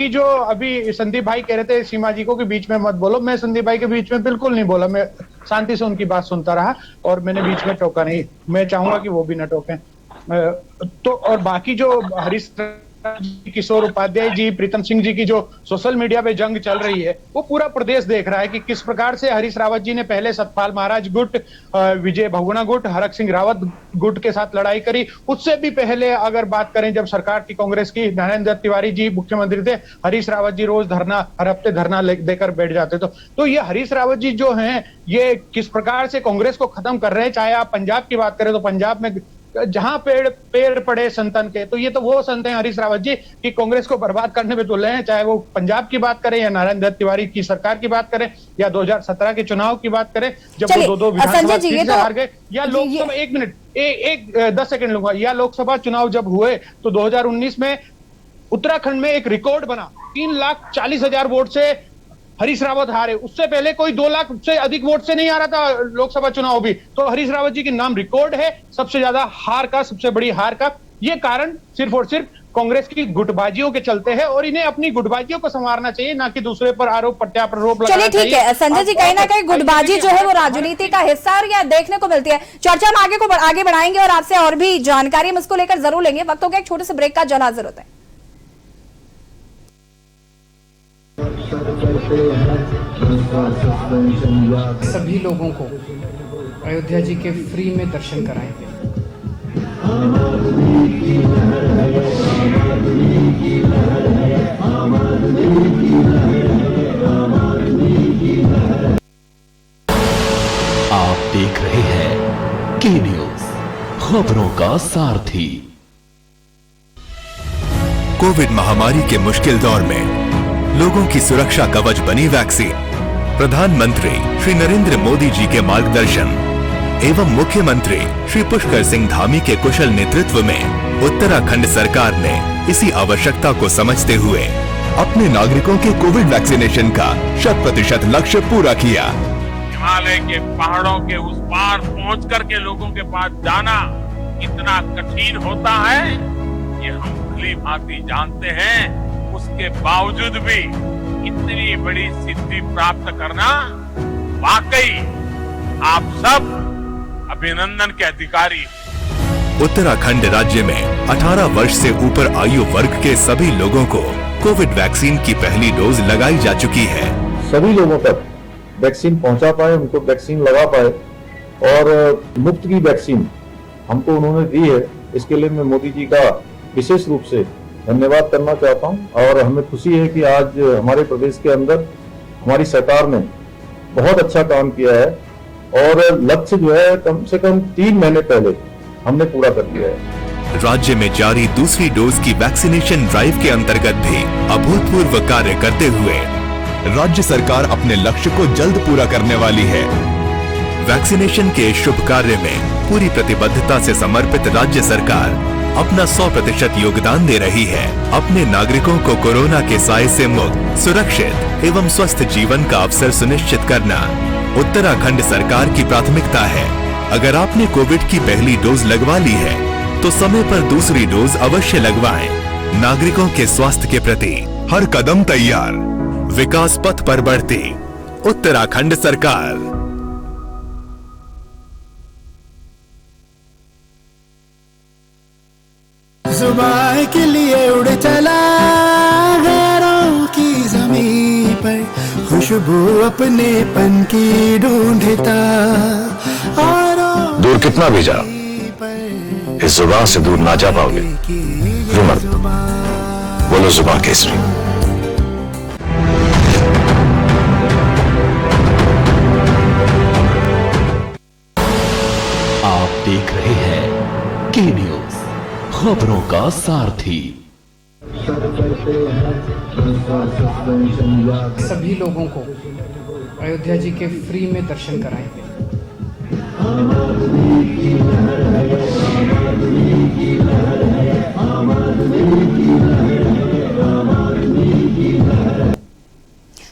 जो अभी संदीप भाई कह रहे थे सीमा जी को कि बीच में मत बोलो, मैं संदीप भाई के बीच में बिल्कुल नहीं बोला, मैं शांति से उनकी बात सुनता रहा और मैंने बीच में टोका नहीं। मैं चाहूंगा कि वो भी न टोकें। तो और बाकी जो हरीश किशोर उपाध्याय जी, प्रीतम सिंह जी की जो सोशल मीडिया पे जंग चल रही है, वो पूरा प्रदेश देख रहा है कि किस प्रकार से हरीश रावत जी ने पहले सतपाल महाराज गुट, विजय बहुगुणा गुट, हरक सिंह रावत गुट के साथ लड़ाई करी। उससे भी पहले अगर बात करें, जब सरकार थी कांग्रेस की, नरेंद्र तिवारी जी मुख्यमंत्री थे, हरीश रावत जी रोज हर हफ्ते धरना देकर बैठ जाते। तो ये हरीश रावत जी जो हैं, ये किस प्रकार से कांग्रेस को खत्म कर रहे हैं। चाहे आप पंजाब की बात करें तो पंजाब में जहां पेड़ पड़े संतन के, तो ये तो वो संत हैं हरीश रावत जी कि कांग्रेस को बर्बाद करने में तुले हैं। चाहे वो पंजाब की बात करें या नरेंद्र तिवारी की सरकार की बात करें या 2017 के चुनाव की बात करें, जब वो 2 विधानसभा सीट से हार गए, या लोकसभा, 1 मिनट 10 सेकंड लूंगा, या लोकसभा चुनाव जब हुए तो 2019 में उत्तराखंड में एक रिकॉर्ड बना, 3,40,000 वोट से हरीश रावत हारे। उससे पहले कोई 2 लाख से अधिक वोट से नहीं आ रहा था लोकसभा चुनाव भी। तो हरीश रावत जी के नाम रिकॉर्ड है सबसे ज्यादा हार का, सबसे बड़ी हार का। ये कारण सिर्फ और सिर्फ कांग्रेस की गुटबाजियों के चलते हैं और इन्हें अपनी गुटबाजियों को संवारना चाहिए, ना कि दूसरे पर आरोप प्रत्यारोप लगाना चाहिए। चलिए ठीक है संजय जी, कहीं ना कहीं गुटबाजी जो है वो राजनीति का हिस्सा और यह देखने को मिलती है। चर्चा हम आगे बढ़ाएंगे और आपसे और भी जानकारी हम इसको लेकर जरूर लेंगे। वक्त हो गया एक छोटे से ब्रेक का, जन हाजिर होता है। सभी लोगों को अयोध्या जी के फ्री में दर्शन कराएंगे। आप देख रहे हैं के न्यूज, खबरों का सारथी। कोविड महामारी के मुश्किल दौर में लोगों की सुरक्षा कवच बनी वैक्सीन। प्रधानमंत्री श्री नरेंद्र मोदी जी के मार्गदर्शन एवं मुख्यमंत्री श्री पुष्कर सिंह धामी के कुशल नेतृत्व में उत्तराखंड सरकार ने इसी आवश्यकता को समझते हुए अपने नागरिकों के कोविड वैक्सीनेशन का 100% लक्ष्य पूरा किया। हिमालय के पहाड़ों के उस पार पहुंच करके लोगों के पास जाना कितना कठिन होता है, ये हम भली भांति जानते हैं। उसके बावजूद भी इतनी बड़ी सिद्धि प्राप्त करना वाकई आप सब अभिनंदन के अधिकारी। उत्तराखंड राज्य में 18 वर्ष से ऊपर आयु वर्ग के सभी लोगों को कोविड वैक्सीन की पहली डोज लगाई जा चुकी है। सभी लोगों तक वैक्सीन पहुंचा पाए, उनको वैक्सीन लगा पाए और मुफ्त की वैक्सीन हमको उन्होंने दी है। इसके लिए मैं मोदी जी का विशेष रूप से धन्यवाद करना चाहता हूं और हमें खुशी है कि आज हमारे प्रदेश के अंदर हमारी सरकार ने बहुत अच्छा काम किया है और लक्ष्य जो है कम से कम 3 महीने पहले हमने पूरा कर दिया है। राज्य में जारी दूसरी डोज की वैक्सीनेशन ड्राइव के अंतर्गत भी अभूतपूर्व कार्य करते हुए राज्य सरकार अपने लक्ष्य को जल्द पूरा करने वाली है। वैक्सीनेशन के इस शुभ कार्य में पूरी प्रतिबद्धता से समर्पित राज्य सरकार अपना 100% योगदान दे रही है। अपने नागरिकों को कोरोना के साए से मुक्त, सुरक्षित एवं स्वस्थ जीवन का अवसर सुनिश्चित करना उत्तराखंड सरकार की प्राथमिकता है। अगर आपने कोविड की पहली डोज लगवा ली है तो समय पर दूसरी डोज अवश्य लगवाएं। नागरिकों के स्वास्थ्य के प्रति हर कदम तैयार, विकास पथ पर बढ़ती उत्तराखंड सरकार। जुबान के लिए उड़ चला गैरों की ज़मीं पर, खुशबू अपने पन की ढूंढता। दूर कितना भी जाओ, इस जुबान से दूर ना जा पाओगे। रुमर बोलो जुबान केसरी। आप देख रहे हैं के न्यूज, खबरों का सारथी। सभी लोगों को अयोध्या जी के फ्री में दर्शन कराएंगे।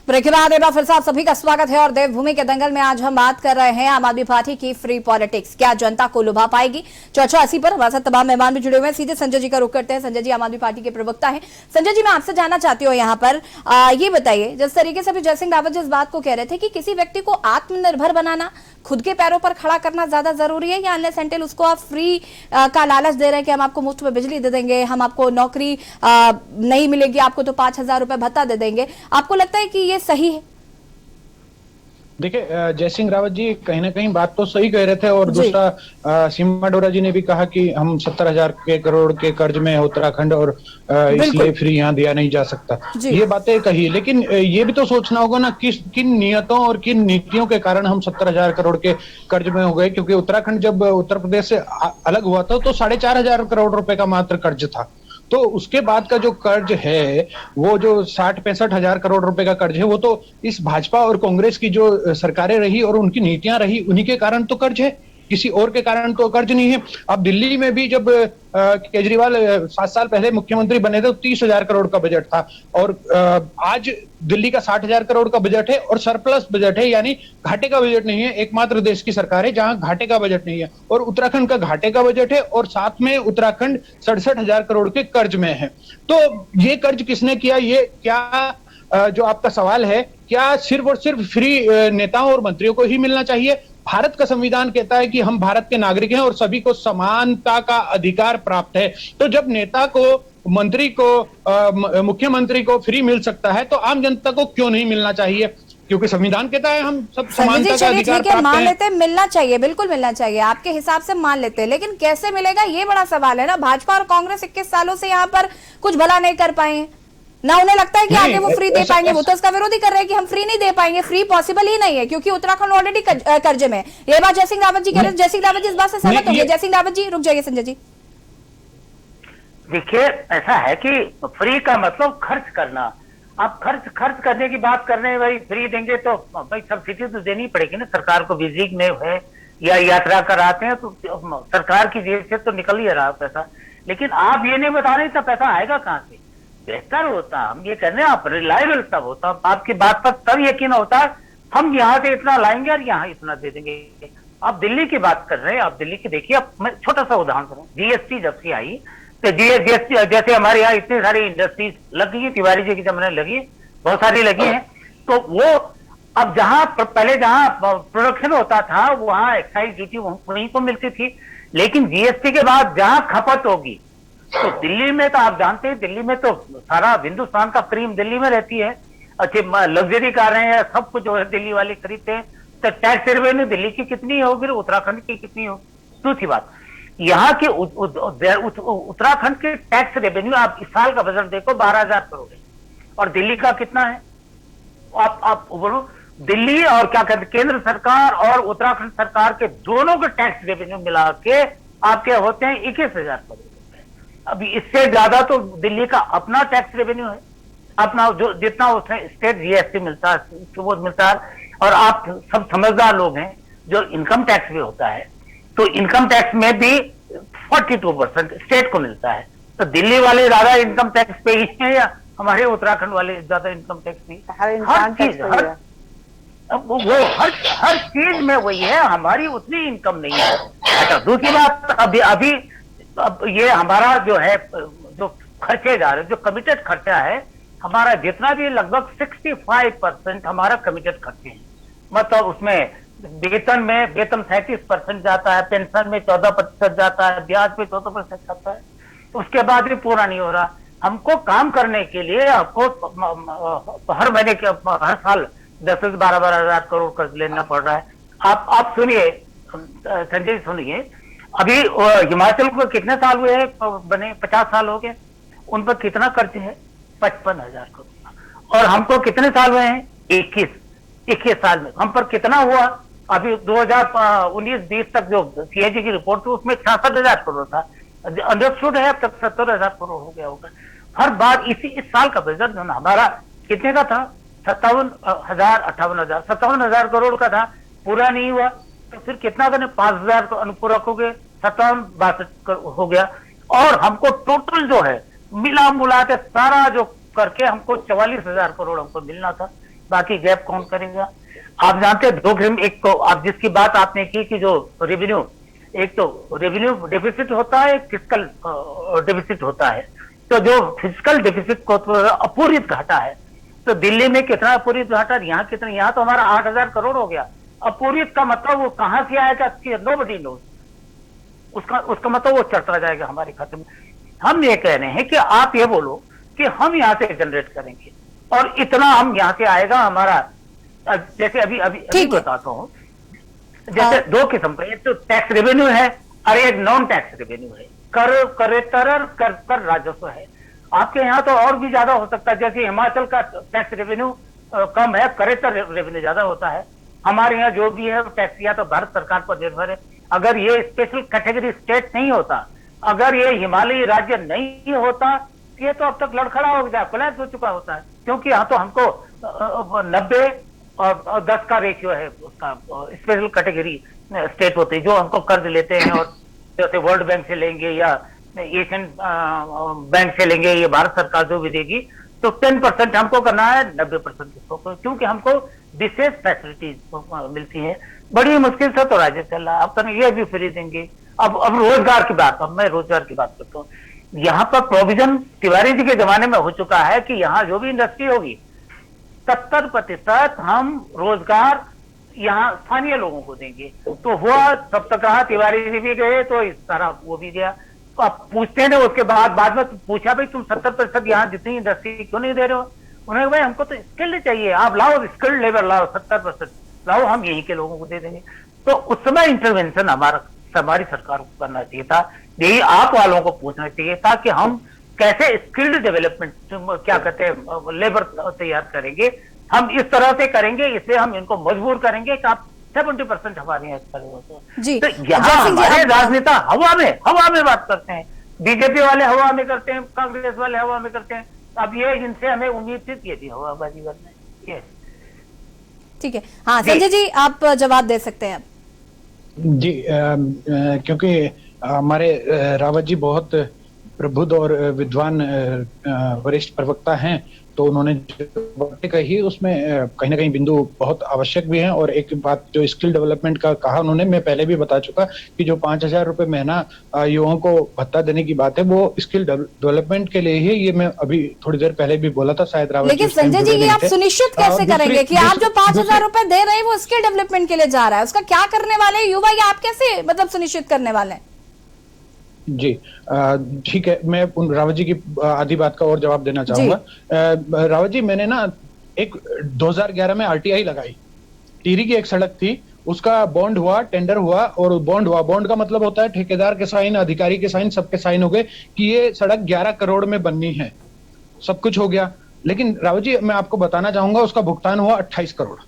ब्रेक के बाद एक बार फिर से आप सभी का स्वागत है और देवभूमि के दंगल में आज हम बात कर रहे हैं आम आदमी पार्टी की फ्री पॉलिटिक्स क्या जनता को लुभा पाएगी। चर्चा इसी पर हमारे साथ तमाम मेहमान भी जुड़े हुए हैं। सीधे संजय जी का रुख करते हैं। संजय जी आम आदमी पार्टी के प्रवक्ता हैं। संजय जी मैं आपसे जानना चाहती हूँ यहाँ पर ये बताइए, जिस तरीके से अभी जय सिंह रावत जी इस बात को कह रहे थे कि किसी व्यक्ति को आत्मनिर्भर बनाना, खुद के पैरों पर खड़ा करना ज्यादा जरूरी है या अनलेस एंटिल उसको आप फ्री का लालच दे रहे हैं कि हम आपको मुफ्त में बिजली दे देंगे, हम आपको नौकरी नहीं मिलेगी आपको तो 5,000 रुपए भत्ता दे देंगे। आपको लगता है कि ये सही है? देखिए जय सिंह रावत जी कहीं ना कहीं बात तो सही कह रहे थे और दूसरा सीमा डोरा जी ने भी कहा कि हम 70,000 करोड़ के कर्ज में उत्तराखंड और इसलिए फ्री यहाँ दिया नहीं जा सकता। ये बातें कही, लेकिन ये भी तो सोचना होगा ना किन नियतों और किन नीतियों के कारण हम 70,000 करोड़ के कर्ज में हो गए। क्योंकि उत्तराखंड जब उत्तर प्रदेश से अलग हुआ था तो 4,500 करोड़ रुपए का मात्र कर्ज था। तो उसके बाद का जो कर्ज है वो जो 60-65 हजार करोड़ रुपए का कर्ज है वो तो इस भाजपा और कांग्रेस की जो सरकारें रही और उनकी नीतियां रही उन्हीं के कारण तो कर्ज है, किसी और के कारण तो कर्ज नहीं है। अब दिल्ली में भी जब केजरीवाल 7 साल पहले मुख्यमंत्री बने थे तो 30,000 करोड़ का बजट था और आज दिल्ली का 60,000 करोड़ का बजट है और सरप्लस बजट है, यानी घाटे का बजट नहीं है। एकमात्र देश की सरकार है जहां घाटे का बजट नहीं है और उत्तराखंड का घाटे का बजट है और साथ में उत्तराखंड 67,000 करोड़ के कर्ज में है। तो ये कर्ज किसने किया? ये क्या जो आपका सवाल है, क्या सिर्फ और सिर्फ फ्री नेताओं और मंत्रियों को ही मिलना चाहिए? भारत का संविधान कहता है कि हम भारत के नागरिक हैं और सभी को समानता का अधिकार प्राप्त है। तो जब नेता को, मंत्री को, मुख्यमंत्री को फ्री मिल सकता है तो आम जनता को क्यों नहीं मिलना चाहिए? क्योंकि संविधान कहता है हम सब समानता का अधिकार प्राप्त मान लेते हैं, मिलना चाहिए, बिल्कुल मिलना चाहिए, आपके हिसाब से मान लेते हैं, लेकिन कैसे मिलेगा ये बड़ा सवाल है ना। भाजपा और कांग्रेस 21 सालों से यहाँ पर कुछ भला नहीं कर पाए हैं ना, उन्हें लगता है कि आगे वो फ्री दे पाएंगे। वो तो इसका विरोध ही कर रहे हैं कि हम फ्री नहीं दे पाएंगे, फ्री पॉसिबल ही नहीं है क्योंकि उत्तराखंड ऑलरेडी कर्जे में। ये बात जय सिंह रावत जी कह रहे हैं। जय सिंह रावत जी इस बात से सहमत होंगे? जय सिंह रावत जी रुक जाइए। संजय जी देखिए ऐसा है कि फ्री का मतलब खर्च करना। आप खर्च करने की बात कर रहे हैं, भाई फ्री देंगे तो भाई सब्सिडी तो देनी पड़ेगी ना सरकार को। विजिट में है या यात्रा कराते हैं तो सरकार की जेब से तो निकल ही रहा पैसा, लेकिन आप ये नहीं बता रहे तो पैसा आएगा कहाँ से? बेहतर होता, हम ये कहने आप रिलायबल तब होता, आपकी बात पर तब यकीन होता हम यहाँ से इतना लाएंगे और यहाँ इतना दे देंगे। आप दिल्ली की बात कर रहे हैं, आप दिल्ली की देखिए। अब मैं छोटा सा उदाहरण करूँ, जीएसटी जब से आई तो जीएसटी जैसे हमारे यहाँ इतनी सारी इंडस्ट्रीज लग गई, तिवारी जी की जब मैंने लगी बहुत सारी लगी हैं। तो वो अब पहले जहां प्रोडक्शन होता था वहां एक्साइज ड्यूटी वहीं को मिलती थी, लेकिन जीएसटी के बाद जहां खपत होगी, तो दिल्ली में तो आप जानते हैं, दिल्ली में तो सारा हिंदुस्तान का क्रीम दिल्ली में रहती है, अच्छी लग्जरी कारें हैं, सब कुछ जो है दिल्ली वाले खरीदते हैं। तो टैक्स रेवेन्यू दिल्ली की कितनी होगी, उत्तराखंड की कितनी होगी? दूसरी बात, यहाँ के उत्तराखंड के टैक्स रेवेन्यू आप इस साल का बजट देखो 12,000 करोड़ है, और दिल्ली का कितना है? आप बोलो, दिल्ली और क्या कहते केंद्र सरकार और उत्तराखंड सरकार के दोनों के टैक्स रेवेन्यू मिला के आपके होते हैं 21,000 करोड़ रुपए। अभी इससे ज्यादा तो दिल्ली का अपना टैक्स रेवेन्यू है, अपना जो जितना उसमें स्टेट जीएसटी मिलता है वो मिलता है। और आप सब समझदार लोग हैं, जो इनकम टैक्स भी होता है, तो इनकम टैक्स में भी 42% स्टेट को मिलता है। तो दिल्ली वाले ज्यादा इनकम टैक्स पे ही है या हमारे उत्तराखंड वाले ज्यादा इनकम टैक्स पे? हर चीज वो हर चीज में वही है, हमारी उतनी इनकम नहीं है। अच्छा, दूसरी बात, अब ये हमारा जो है जो खर्चे जा रहे, जो कमिटेड खर्चा है हमारा, जितना भी लगभग 65% हमारा कमिटेड खर्चे हैं। मतलब उसमें वेतन 37% जाता है, पेंशन में 14% जाता है, ब्याज पे 14% जाता है, उसके बाद भी पूरा नहीं हो रहा। हमको काम करने के लिए आपको हर महीने के हर साल 10-12 हजार करोड़ कर्ज लेना पड़ रहा है। आप सुनिए संजय, सुनिए, अभी हिमाचल को कितने साल हुए हैं बने? 50 साल हो गए। उन पर कितना कर्ज है? 55,000 करोड़। और हमको कितने साल हुए हैं? 21 साल में हम पर कितना हुआ? अभी 2019-20 तक जो सीएजी की रिपोर्ट थी उसमें 66,000 करोड़ था, अंडरस्टूड है, अब तक 70,000 करोड़ हो गया होगा। हर बार इस साल का बजट जो ना हमारा कितने का था? 57,000 करोड़ का था, पूरा नहीं हुआ। तो फिर कितना करने? 5,000 को अनुपूरक हो गए, 57-62 हो गया। और हमको टोटल जो है मिला मुला के सारा जो करके हमको 44,000 करोड़ हमको मिलना था, बाकी गैप कौन करेगा? आप जानते हैं दो ग्राम, एक तो आप जिसकी बात आपने की कि जो रेवेन्यू, एक तो रेवेन्यू डेफिसिट होता है, एक फिस्कल डेफिसिट होता है। तो जो फिस्कल डेफिसिट को अपूरित घाटा है, तो दिल्ली में कितना अपूरित घाटा, यहाँ कितना? यहाँ तो हमारा 8,000 करोड़ हो गया। अपूरित का मतलब वो कहां से आएगा? Nobody knows. उसका मतलब वो चढ़ता जाएगा हमारे खाते में। हम ये कह रहे हैं कि आप ये बोलो कि हम यहाँ से जनरेट करेंगे और इतना हम यहाँ से आएगा हमारा। जैसे अभी बताता हूँ, जैसे दो किस्म का, एक तो टैक्स रेवेन्यू है और एक नॉन टैक्स रेवेन्यू है। कर राजस्व है। आपके यहाँ तो और भी ज्यादा हो सकता है, जैसे हिमाचल का टैक्स रेवेन्यू कम है, करेक्टर रेवेन्यू ज्यादा होता है। हमारे यहाँ जो भी है टैक्स या तो भारत सरकार पर निर्भर है। अगर ये स्पेशल कैटेगरी स्टेट नहीं होता, अगर ये हिमालयी राज्य नहीं होता, ये तो अब तक लड़खड़ा हो गया, कोलैप्स हो चुका होता है। क्योंकि यहाँ तो हमको 90 और 10 का रेशियो है उसका, स्पेशल कैटेगरी स्टेट होते हैं जो हमको कर्ज लेते हैं, और जैसे वर्ल्ड बैंक से लेंगे या एशियन बैंक से लेंगे, ये भारत सरकार जो भी देगी, तो 10% हमको करना है, 90% किसको, क्योंकि हमको विशेष फैसिलिटीज मिलती है। बड़ी मुश्किल से तो राज्य चल रहा है। अब तो ये भी फ्री देंगे। अब रोजगार की बात, अब मैं रोजगार की बात करता हूँ। यहाँ पर प्रोविजन तिवारी जी के जमाने में हो चुका है कि यहाँ जो भी इंडस्ट्री होगी 70% हम रोजगार यहाँ स्थानीय लोगों को देंगे। तो हुआ, तब तक कहा, तिवारी जी भी गए तो इस तरह वो भी गया। तो आप पूछते हैं उसके बाद में पूछा, भाई तुम 70% यहाँ जितनी इंडस्ट्री क्यों नहीं दे रहे हो? उन्होंने भाई हमको तो स्किल्ड चाहिए, आप लाओ स्किल्ड लेबर लाओ, 70% लाओ, हम यहीं के लोगों को दे देंगे। तो उस समय इंटरवेंशन हमारी सरकार को करना चाहिए था, यही आप वालों को पूछना चाहिए था कि हम कैसे स्किल्ड डेवलपमेंट, क्या कहते हैं, लेबर तैयार करेंगे। हम इस तरह से करेंगे, इसलिए हम इनको मजबूर करेंगे कि आप 70% हमारे यहाँ करेंगे। तो यहाँ हमारे राजनेता हवा में बात करते हैं, बीजेपी वाले हवा में करते हैं, कांग्रेस वाले हवा में करते हैं। अब ये इनसे हमें उम्मीद थी कि हवाबाजी करना है। ठीक है, हाँ संजय जी आप जवाब दे सकते हैं। जी, क्योंकि हमारे रावत जी बहुत प्रबुद्ध और विद्वान वरिष्ठ प्रवक्ता हैं, तो उन्होंने जो बातें कही उसमें कहीं ना कहीं बिंदु बहुत आवश्यक भी हैं। और एक बात जो स्किल डेवलपमेंट का कहा उन्होंने, मैं पहले भी बता चुका कि जो 5,000 रुपए महीना युवाओं को भत्ता देने की बात है वो स्किल डेवलपमेंट के लिए ही, ये मैं अभी थोड़ी देर पहले भी बोला था शायद रावत। लेकिन संजय जी, ये आप सुनिश्चित कैसे करेंगे कि आप जो 5,000 रुपए दे रहे हैं वो स्किल डेवलपमेंट के लिए जा रहा है, उसका क्या करने वाले हैं युवा, ये आप कैसे मतलब सुनिश्चित करने वाले हैं? जी ठीक है, मैं उन रावत जी की आधी बात का और जवाब देना चाहूंगा। रावत जी, मैंने ना एक 2011 में आरटीआई लगाई, टिहरी की एक सड़क थी, उसका बॉन्ड हुआ, टेंडर हुआ और बॉन्ड हुआ। बॉन्ड का मतलब होता है ठेकेदार के साइन, अधिकारी के साइन, सबके साइन हो गए कि ये सड़क 11 करोड़ में बननी है, सब कुछ हो गया। लेकिन रावत जी, मैं आपको बताना चाहूंगा उसका भुगतान हुआ 28 करोड़।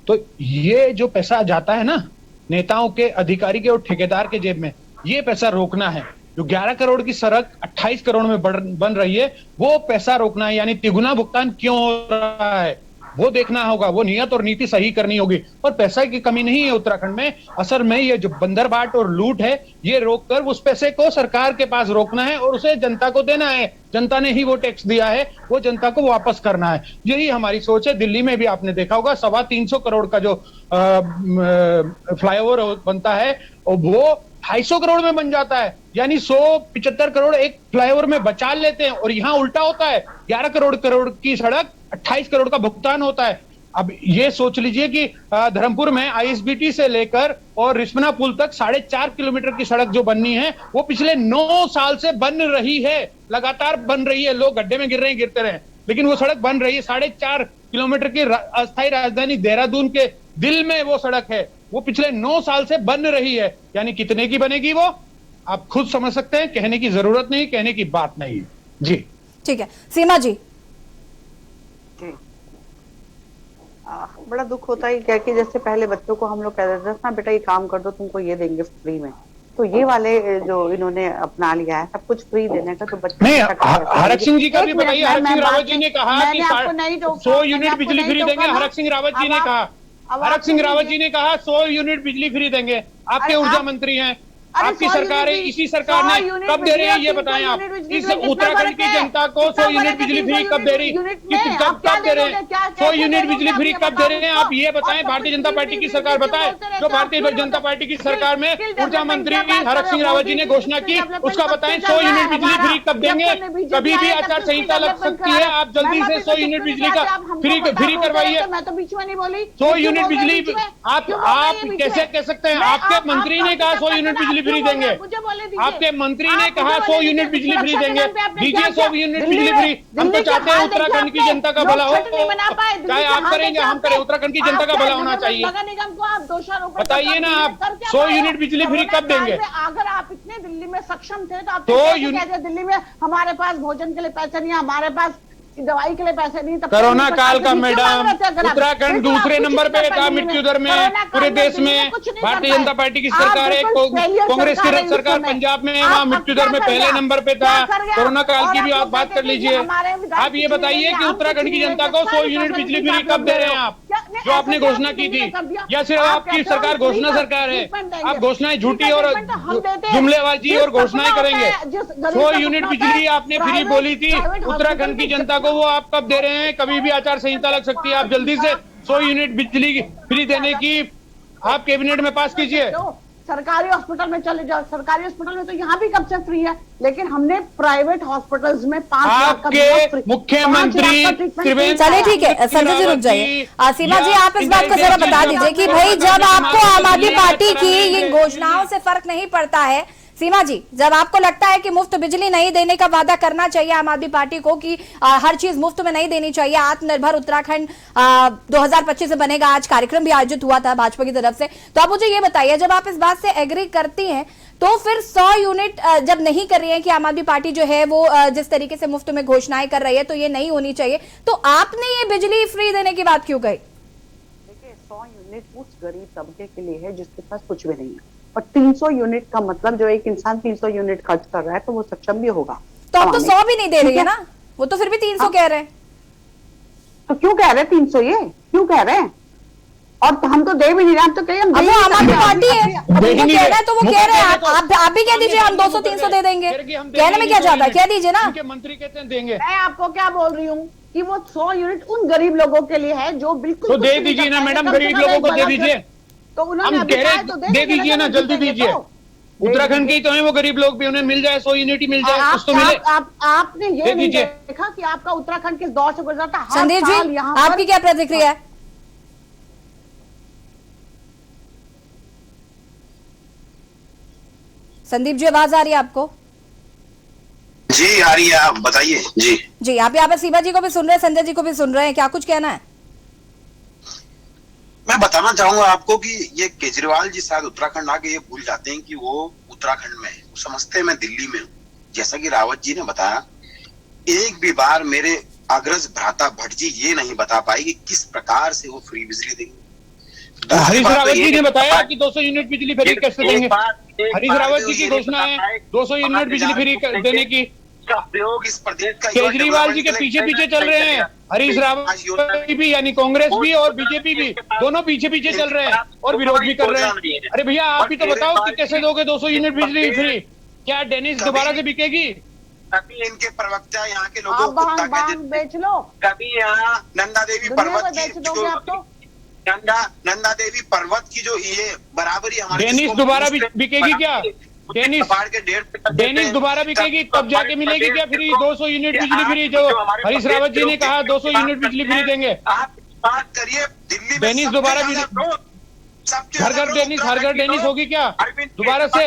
तो ये जो पैसा जाता है ना नेताओं के, अधिकारी के और ठेकेदार के जेब में, ये पैसा रोकना है। जो 11 करोड़ की सड़क 28 करोड़ में बन रही है, वो पैसा रोकना है। यानी तिगुना भुगतान क्यों हो रहा है वो देखना होगा, वो नियत और नीति सही करनी होगी। और पैसा की कमी नहीं है उत्तराखंड में, असल में ये जो बंदरबाट और लूट है ये रोककर उस पैसे को सरकार के पास रोकना है और उसे जनता को देना है। जनता ने ही वो टैक्स दिया है, वो जनता को वापस करना है, यही हमारी सोच है। दिल्ली में भी आपने देखा होगा 325 करोड़ का जो फ्लाईओवर बनता है और वो 250 करोड़ में बन जाता है, यानी 175 करोड़ एक फ्लाईओवर में बचा लेते हैं। और यहाँ उल्टा होता है, 11 करोड़ की सड़क 28 करोड़ का भुगतान होता है। अब ये सोच लीजिए कि धर्मपुर में आईएसबीटी से लेकर और रिस्पना पुल तक 4.5 किलोमीटर की सड़क जो बननी है वो पिछले 9 साल से बन रही है, लगातार बन रही है। लोग गड्ढे में गिर रहे हैं, गिरते रहे, लेकिन वो सड़क बन रही है। 4.5 किलोमीटर की अस्थायी राजधानी देहरादून के दिल में वो सड़क है, वो पिछले 9 साल से बन रही है। यानी कितने की बनेगी वो आप खुद समझ सकते हैं, कहने की जरूरत नहीं, कहने की बात नहीं। जी ठीक है, सीमा जी। बड़ा दुख होता है क्या कि जैसे पहले बच्चों को हम लोग कहते थे ना, बेटा ये काम कर दो, तुमको ये देंगे फ्री में, तो ये वाले जो इन्होंने अपना लिया है सब कुछ फ्री देने का, तो बच्चे नहीं। हरक सिंह जी का भी बताइए, हरक सिंह रावत जी ने कहा कि 100 यूनिट बिजली फ्री देंगे। हरक सिंह रावत जी ने कहा, हरक सिंह रावत जी ने कहा 100 यूनिट बिजली फ्री देंगे। आपके ऊर्जा मंत्री हैं, आपकी सरकार है, इसी सरकार ने कब दे रही है ये बताएं आप। इस उत्तराखंड की जनता को 100 यूनिट बिजली फ्री कब दे रही, कब दे रहे हैं 100 यूनिट बिजली फ्री कब दे रहे हैं आप ये बताएं। भारतीय जनता पार्टी की सरकार बताए, जो भारतीय जनता पार्टी की सरकार में ऊर्जा मंत्री हरक सिंह रावत जी ने घोषणा की, उसका बताएं 100 यूनिट बिजली फ्री कब देंगे। कभी भी आचार संहिता लग सकती है, आप जल्दी से 100 यूनिट बिजली का फ्री करवाइए। मैं तो बीच में नहीं बोली 100 यूनिट बिजली आप कैसे कह सकते हैं? आपके मंत्री ने कहा 100 यूनिट बिजली फ्री देंगे, आपके मंत्री ने कहा 100 यूनिट बिजली फ्री देंगे, दीजिए 100 यूनिट बिजली फ्री। हम तो चाहते हैं उत्तराखंड की जनता का भला हो, चाहे आप करेंगे हम करें, उत्तराखंड की जनता का भला होना चाहिए। बताइए ना आप 100 यूनिट बिजली फ्री कब देंगे? अगर आप इतने दिल्ली में सक्षम थे तो आप दिल्ली में हमारे पास भोजन के लिए पैसे नहीं, हमारे पास दवाई के लिए पैसे नहीं। कोरोना काल का मैडम उत्तराखंड दूसरे नंबर पे था मृत्यु दर में पूरे देश में। भारतीय जनता पार्टी की सरकार है, कांग्रेस की सरकार पंजाब में, वहाँ मृत्यु दर में पहले नंबर पे था। कोरोना काल की भी आप बात कर लीजिए। आप ये बताइए कि उत्तराखंड की जनता को 100 यूनिट बिजली फ्री कब दे रहे हैं आप, जो आपने घोषणा की थी? या सिर्फ आपकी सरकार घोषणा सरकार है, आप घोषणाएं झूठी और जुमलेबाजी और घोषणाएं करेंगे। 100 यूनिट बिजली आपने फ्री बोली थी उत्तराखंड की जनता को, वो आप कब दे रहे हैं? कभी भी आचार संहिता लग सकती है, आप जल्दी से 100 यूनिट बिजली फ्री देने की आप कैबिनेट में पास कीजिए। सरकारी हॉस्पिटल में चले जाओ, सरकारी हॉस्पिटल में तो यहाँ भी कब से फ्री है, लेकिन हमने प्राइवेट हॉस्पिटल्स में 5 लाख का मुख्यमंत्री। चलिए ठीक है, संजय जी रुक जाइए। सीमा जी, आप इस बात को जरा बता दीजिए कि भाई जब आपको आम आदमी पार्टी की इन घोषणाओं से फर्क नहीं पड़ता है, सीमा जी, जब आपको लगता है कि मुफ्त बिजली नहीं देने का वादा करना चाहिए आम आदमी पार्टी को, कि हर चीज मुफ्त में नहीं देनी चाहिए, आत्मनिर्भर उत्तराखंड 2025 से बनेगा, आज कार्यक्रम भी आयोजित हुआ था भाजपा की तरफ से, तो आप मुझे ये बताइए, जब आप इस बात से एग्री करती हैं तो फिर 100 यूनिट जब नहीं कर रही है कि आम आदमी पार्टी जो है वो जिस तरीके से मुफ्त में घोषणाएं कर रही है तो ये नहीं होनी चाहिए, तो आपने ये बिजली फ्री देने की बात क्यों कही? देखिए 100 यूनिट उस गरीब तबके के लिए है जिसके पास कुछ भी नहीं है, और 300 यूनिट का मतलब जो एक इंसान 300 यूनिट खर्च कर रहा है तो वो सक्षम भी होगा। तो अब तो 100 भी नहीं दे रही है ना, वो तो फिर भी 300 कह रहे हैं। तो क्यों कह रहे हैं 300? ये क्यों कह रहे हैं? और हम तो दे भी नहीं रहे, हम तो कहीं हम अब वो आम आदमी पार्टी है, अब उनको नहीं कहना है तो वो कह रहे हैं। मुख्यमंत्री आप भी कह दीजिए हम 200-300 दे देंगे, कहने में क्या जाता है, कह दीजिए ना। मंत्री कहते हैं देंगे। मैं आपको क्या बोल रही हूँ कि वो 100 यूनिट उन गरीब लोगों के लिए है जो बिल्कुल तो दे दीजिए ना मैडम, गरीब लोगों को दे दीजिए। तो उन्होंने हम कह रहे दे दीजिए ना, जल्दी दीजिए। उत्तराखंड के ही तो है वो गरीब लोग भी, उन्हें मिल जाए 100 यूनिट ही मिल जाए, कुछ तो मिले। आपने ये नहीं देखा कि आपका उत्तराखंड किस दौर से गुजरा था। संदीप जी, आपकी क्या प्रतिक्रिया है? संदीप जी, आवाज आ रही है आपको? जी आ रही है, आप बताइए। जी जी, आप यहाँ पर सीमा जी को भी सुन रहे हैं, संजय जी को भी सुन रहे हैं, क्या कुछ कहना है? मैं बताना चाहूंगा आपको कि ये केजरीवाल जी शायद उत्तराखंड आके ये भूल जाते हैं कि वो उत्तराखंड में है, वो समझते हैं मैं दिल्ली में हूँ। जैसा कि रावत जी ने बताया, एक भी बार मेरे अग्रज भ्राता भट्ट जी ये नहीं बता पाई कि किस प्रकार से वो फ्री बिजली देंगे। हरीश रावत जी ने बताया कि 200 यूनिट बिजली फ्री कैसे देंगे। हरीश रावत जी की घोषणा है 200 यूनिट बिजली फ्री देने की। प्रयोग इस प्रदेश का केजरीवाल जी के पीछे पीछे चल रहे हैं हरीश रावत भी, यानी कांग्रेस भी और बीजेपी भी, दोनों पीछे पीछे चल रहे हैं और विरोध भी कर रहे हैं। अरे भैया आप भी तो बताओ कि कैसे दोगे 200 यूनिट बिजली फ्री? क्या डेनिस दोबारा से बिकेगी? कभी इनके प्रवक्ता यहाँ के लोगों को बेच लो, कभी यहाँ नंदा देवी पर्वत की नंदा देवी पर्वत की जो ये बराबरी हमारे डेनिस दोबारा बिकेगी क्या? डेनिस दोबारा बिकेगी तब जाके मिलेगी क्या फ्री 200 यूनिट बिजली फ्री? जो हरीश रावत जी ने कहा 200 यूनिट बिजली फ्री देंगे। आप बात करिए दिल्ली में डेनिस दोबारा घर घर डेनिस, हर घर डेनिस होगी क्या दोबारा से?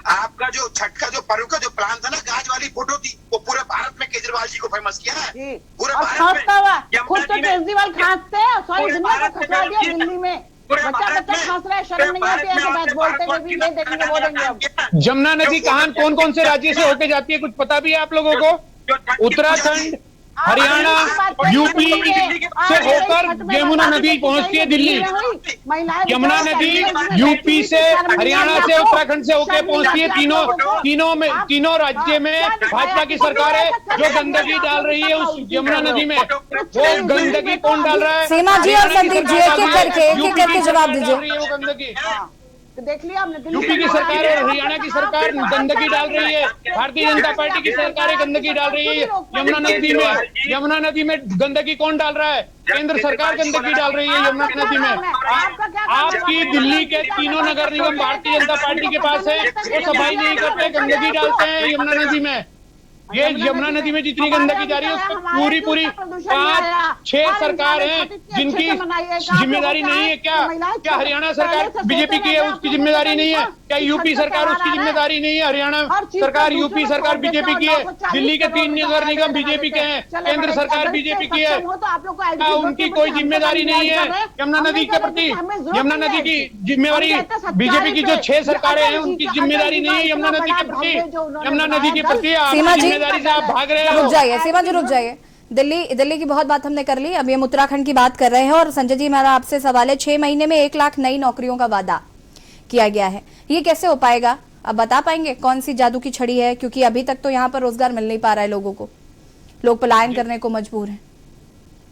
आपका जो छठ का जो पर्व का जो प्लान था ना, गाज वाली फोटो थी, वो पूरे भारत में केजरीवाल जी को फेमस किया है। पूरे भारत में खुद तो केजरीवाल खांसते हैं, सारी दुनिया को खिला दिया दिल्ली में। बच्चा खांस रहा है, शर्म नहीं आती ऐसे बात बोलते हुए भी, ये देखेंगे वो देंगे। जमुना नदी कौन कौन से राज्य से होके जाती है, कुछ पता भी है आप लोगों को? उत्तराखंड, हरियाणा, यूपी से होकर यमुना नदी पहुंचती है दिल्ली। यमुना नदी यूपी से, हरियाणा से, उत्तराखंड से होकर पहुंचती है। तीनों राज्य में भाजपा की सरकार है जो गंदगी डाल रही है उस यमुना नदी में। वो गंदगी कौन डाल रहा है? सीमा जी और संदीप जी एक एक करके जवाब दीजिए। वो गंदगी देख लिया हमने, यूपी की सरकार और हरियाणा की सरकार गंदगी डाल रही है, भारतीय जनता पार्टी की सरकार गंदगी डाल रही है यमुना नदी में। यमुना नदी में गंदगी कौन डाल रहा है? केंद्र सरकार गंदगी डाल रही है यमुना नदी में। आपकी दिल्ली के तीनों नगर निगम भारतीय जनता पार्टी के पास है, वो सफाई नहीं करते, गंदगी डालते हैं यमुना नदी में। ये यमुना नदी में जितनी गंदगी जा रही है उसकी पूरी 5-6 सरकार है जिनकी जिम्मेदारी नहीं है। क्या हरियाणा सरकार बीजेपी की है, उसकी जिम्मेदारी नहीं है? क्या यूपी सरकार उसकी जिम्मेदारी नहीं है? हरियाणा सरकार, यूपी सरकार बीजेपी की है, दिल्ली के 3 नगर निगम बीजेपी के हैं, केंद्र सरकार बीजेपी की है, क्या उनकी कोई जिम्मेदारी नहीं है यमुना नदी के प्रति? यमुना नदी की जिम्मेदारी बीजेपी की जो 6 सरकारें हैं उनकी जिम्मेदारी नहीं है यमुना नदी के प्रति। यमुना नदी के प्रति जिम्मेदारी से आप भाग रहे हो। रुक जाइए सीमा जी, रुक जाइए। दिल्ली की बहुत बात हमने कर ली, अभी हम उत्तराखंड की बात कर रहे हैं। और संजय जी, मेरा आपसे सवाल है, 6 महीने में 1 लाख नई नौकरियों का वादा किया गया है, ये कैसे हो पाएगा? अब बता पाएंगे कौन सी जादू की छड़ी है? क्योंकि अभी तक तो यहाँ पर रोजगार मिल नहीं पा रहा है लोगों को, लोग पलायन करने को मजबूर हैं।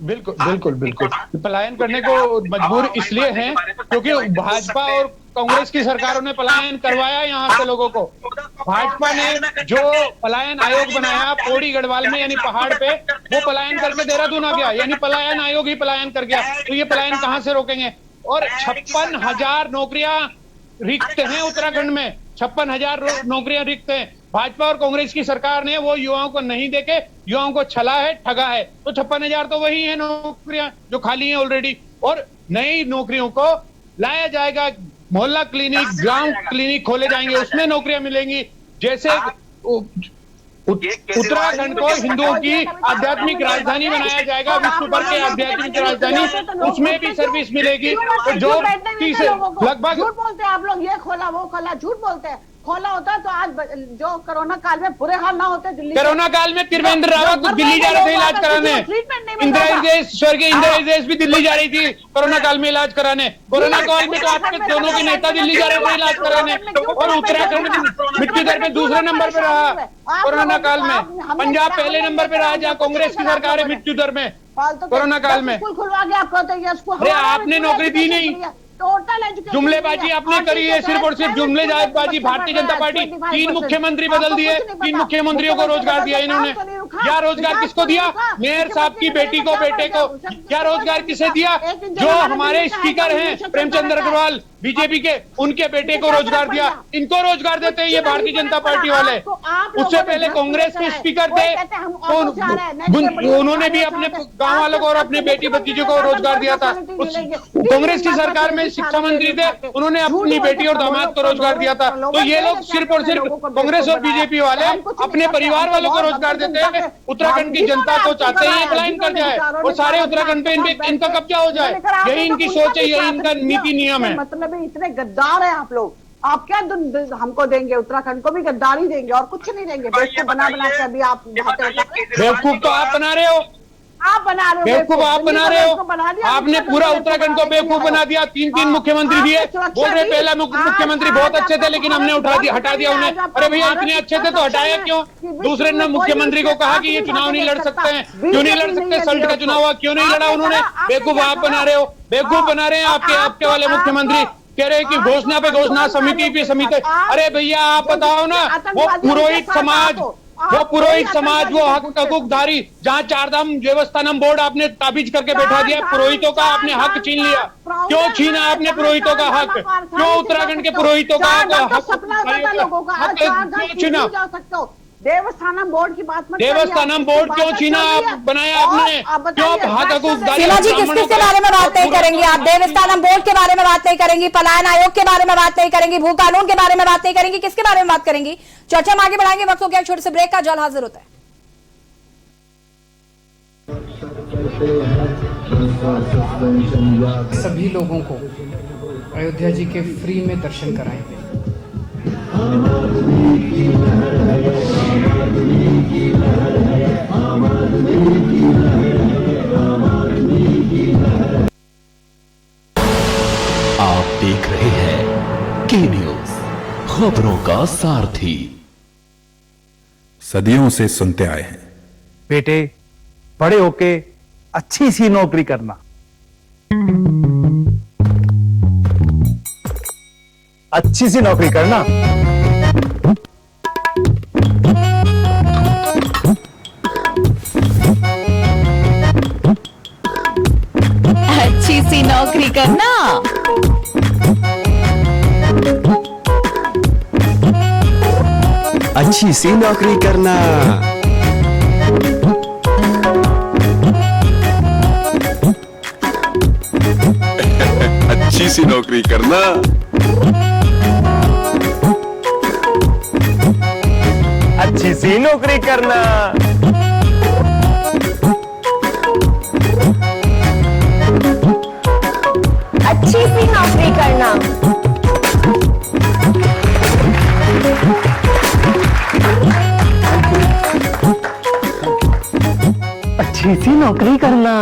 बिल्कुल पलायन करने को मजबूर इसलिए हैं क्योंकि भाजपा और कांग्रेस की सरकारों ने पलायन करवाया यहाँ से लोगों को। भाजपा ने जो पलायन आयोग बनाया पौड़ी गढ़वाल में, यानी पहाड़ पे, वो पलायन करके देहरादून आ गया, यानी पलायन आयोग ही पलायन कर गया। तो ये पलायन कहाँ से रोकेंगे? और 56,000 नौकरियां रिक्त हैं उत्तराखंड में, 56,000 नौकरियां रिक्त हैं। भाजपा और कांग्रेस की सरकार ने वो युवाओं को नहीं देके युवाओं को छला है, ठगा है। तो 56,000 तो वही है नौकरियां जो खाली हैं ऑलरेडी। और नई नौकरियों को लाया जाएगा, मोहल्ला क्लिनिक, ग्राम क्लिनिक खोले जाएंगे, उसमें नौकरियां मिलेंगी। जैसे उत्तराखंड को हिंदुओं की आध्यात्मिक राजधानी बनाया जाएगा, विश्व भर की आध्यात्मिक राजधानी, उसमें भी सर्विस मिलेगी। जो लगभग झूठ बोलते हैं आप लोग, ये खोला वो खोला, झूठ बोलते हैं। खोला होता तो आज जो कोरोना काल में बुरे हाल ना होते दिल्ली। कोरोना काल में त्रिवेंद्र रावत दिल्ली जा रहे थे इलाज कराने, स्वर्गीय इंदिरा हृदय भी दिल्ली जा रही थी कोरोना काल में इलाज कराने। कोरोना काल में तो आपके दोनों के नेता दिल्ली जा रहे थे इलाज कराने, और उत्तराखंड मृत्यु दर में दूसरे नंबर पे रहा कोरोना काल में। पंजाब पहले नंबर पे रहा जहाँ कांग्रेस की सरकार है मृत्यु दर में, कोरोना काल में। स्कूल खुलवा के आप कहते हैं इसको अरे आपने नौकरी दी नहीं, टोटल एजुकेशन जुमलेबाजी आपने करी है, सिर्फ और सिर्फ जुमलेबाजी। भारतीय जनता पार्टी 3 मुख्यमंत्री बदल दिए, 3 मुख्यमंत्रियों को रोजगार दिया इन्होंने। क्या रोजगार किसको दिया? मेयर साहब की बेटी को, बेटे को। क्या रोजगार किसे दिया? जो हमारे स्पीकर हैं प्रेमचंद अग्रवाल बीजेपी के, उनके बेटे को रोजगार दिया। इनको रोजगार देते हैं ये भारतीय जनता पार्टी वाले। उससे पहले कांग्रेस के स्पीकर थे, उन्होंने भी अपने गांव वालों को और अपने बेटी भतीजों को रोजगार दिया था। कांग्रेस की सरकार में शिक्षा मंत्री थे, उन्होंने अपनी बेटी और दामाद को रोजगार दिया था। तो ये लोग सिर्फ और सिर्फ कांग्रेस और बीजेपी वाले अपने परिवार वालों को रोजगार देते हैं। उत्तराखंड की जनता को चाहते हैं पलायन कर जाए और सारे उत्तराखंड पे इनका कब्जा हो जाए। यही इनकी सोच है, यही इनका नीति नियम है। मतलब इतने गद्दार हैं आप लोग। आप क्या हमको देंगे? उत्तराखंड को भी गद्दारी देंगे और कुछ नहीं देंगे। बेवकूफ बना के अभी आप बेवकूफ तो आप बना रहे हो, आप बना रहे हो, बेवकूफ आप बना रहे हो। आपने पूरा उत्तराखंड को बेवकूफ बना दिया। 3 मुख्यमंत्री दिए, बोल रहे पहला मुख्यमंत्री बहुत अच्छे थे लेकिन हमने हटा दिया उन्हें। अरे भैया इतने अच्छे थे तो हटाया क्यों? दूसरे ने मुख्यमंत्री को कहा कि ये चुनाव नहीं लड़ सकते हैं। क्यों नहीं लड़ सकते? सल्ट का चुनाव हुआ, क्यों नहीं लड़ा उन्होंने? बेवकूफ आप बना रहे हो, बेवकूफ बना रहे हैं आपके वाले मुख्यमंत्री। कह रहे कि घोषणा पे घोषणा, समिति पे समिति। अरे भैया आप बताओ ना, वो पुरोहित समाज, वो हकदारी, जहाँ चारधाम देवस्थानम बोर्ड आपने ताबीज करके बैठा दिया, पुरोहितों का आपने हक छीन लिया। क्यों छीना आपने पुरोहितों का हक? क्यों उत्तराखंड के पुरोहितों का हक क्यों छीना? देवस्थानम बोर्ड की बात मत। देवस्थानम बोर्ड क्यों छीना बनाया आपने? क्यों हकदारी? सीमा जी किस बारे में बात नहीं करेंगी आप? देवस्थानम बोर्ड के बारे में बात नहीं करेंगी, पलायन आयोग के बारे में बात नहीं करेंगी, भू कानून के बारे में बात नहीं करेंगी, किसके बारे में बात करेंगी? चर्चा हम आगे बढ़ाएंगे, वक्त हो गया छोटे से ब्रेक का। जल्द हाजिर होता है। सभी लोगों को अयोध्या जी के फ्री में दर्शन कराएंगे। आप देख रहे हैं के न्यूज, खबरों का सारथी। सदियों से सुनते आए हैं, बेटे बड़े होके अच्छी सी नौकरी करना, अच्छी सी नौकरी करना। अच्छी सी नौकरी करना। अच्छी सी नौकरी करना। अच्छी सी नौकरी करना। अच्छी सी नौकरी करना। अच्छी सी नौकरी करना। अच्छी सी नौकरी करना।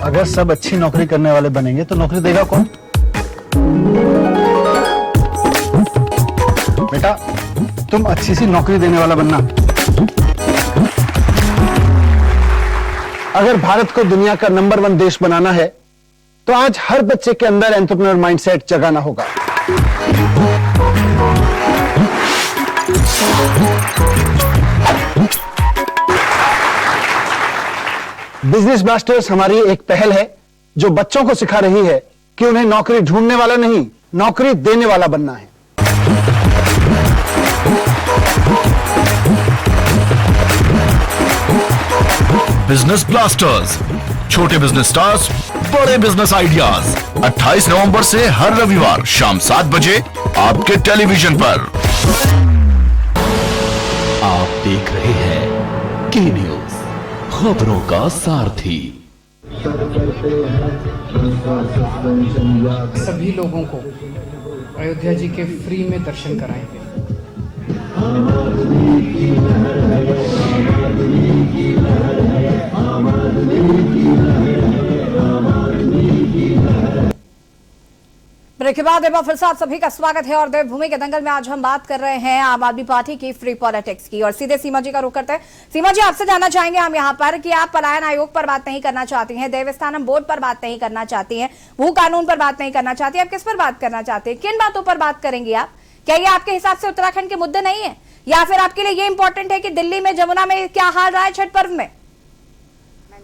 अगर सब अच्छी नौकरी करने वाले बनेंगे तो नौकरी देगा कौन? बेटा तुम अच्छी सी नौकरी देने वाला बनना। अगर भारत को दुनिया का नंबर 1 देश बनाना है तो आज हर बच्चे के अंदर एंटरप्रेन्योर माइंडसेट जगाना होगा। बिजनेस ब्लास्टर्स हमारी एक पहल है जो बच्चों को सिखा रही है कि उन्हें नौकरी ढूंढने वाला नहीं, नौकरी देने वाला बनना है। बिजनेस ब्लास्टर्स, छोटे बिजनेस स्टार्स, बड़े बिजनेस आइडियाज। 28 नवंबर से हर रविवार शाम 7 बजे आपके टेलीविजन पर। आप देख रहे हैं के न्यूज, खबरों का सारथी। सभी लोगों को अयोध्या जी के फ्री में दर्शन कराएंगे। ब्रेक के बाद एक बार फिर से आप सभी का स्वागत है और देवभूमि के दंगल में आज हम बात कर रहे हैं आम आदमी पार्टी की फ्री पॉलिटिक्स की और सीधे सीमा जी का रुख करते हैं। सीमा जी, आपसे जानना चाहेंगे हम यहाँ पर कि आप पलायन आयोग पर बात नहीं करना चाहती हैं, देवस्थानम बोर्ड पर बात नहीं करना चाहती हैं, भू कानून पर बात नहीं करना चाहती, आप किस पर बात करना चाहते हैं? किन बातों पर बात करेंगे आप? क्या ये आपके हिसाब से उत्तराखंड के मुद्दे नहीं है, या फिर आपके लिए ये इंपॉर्टेंट है कि दिल्ली में जमुना में क्या हाल रहा है छठ पर्व में,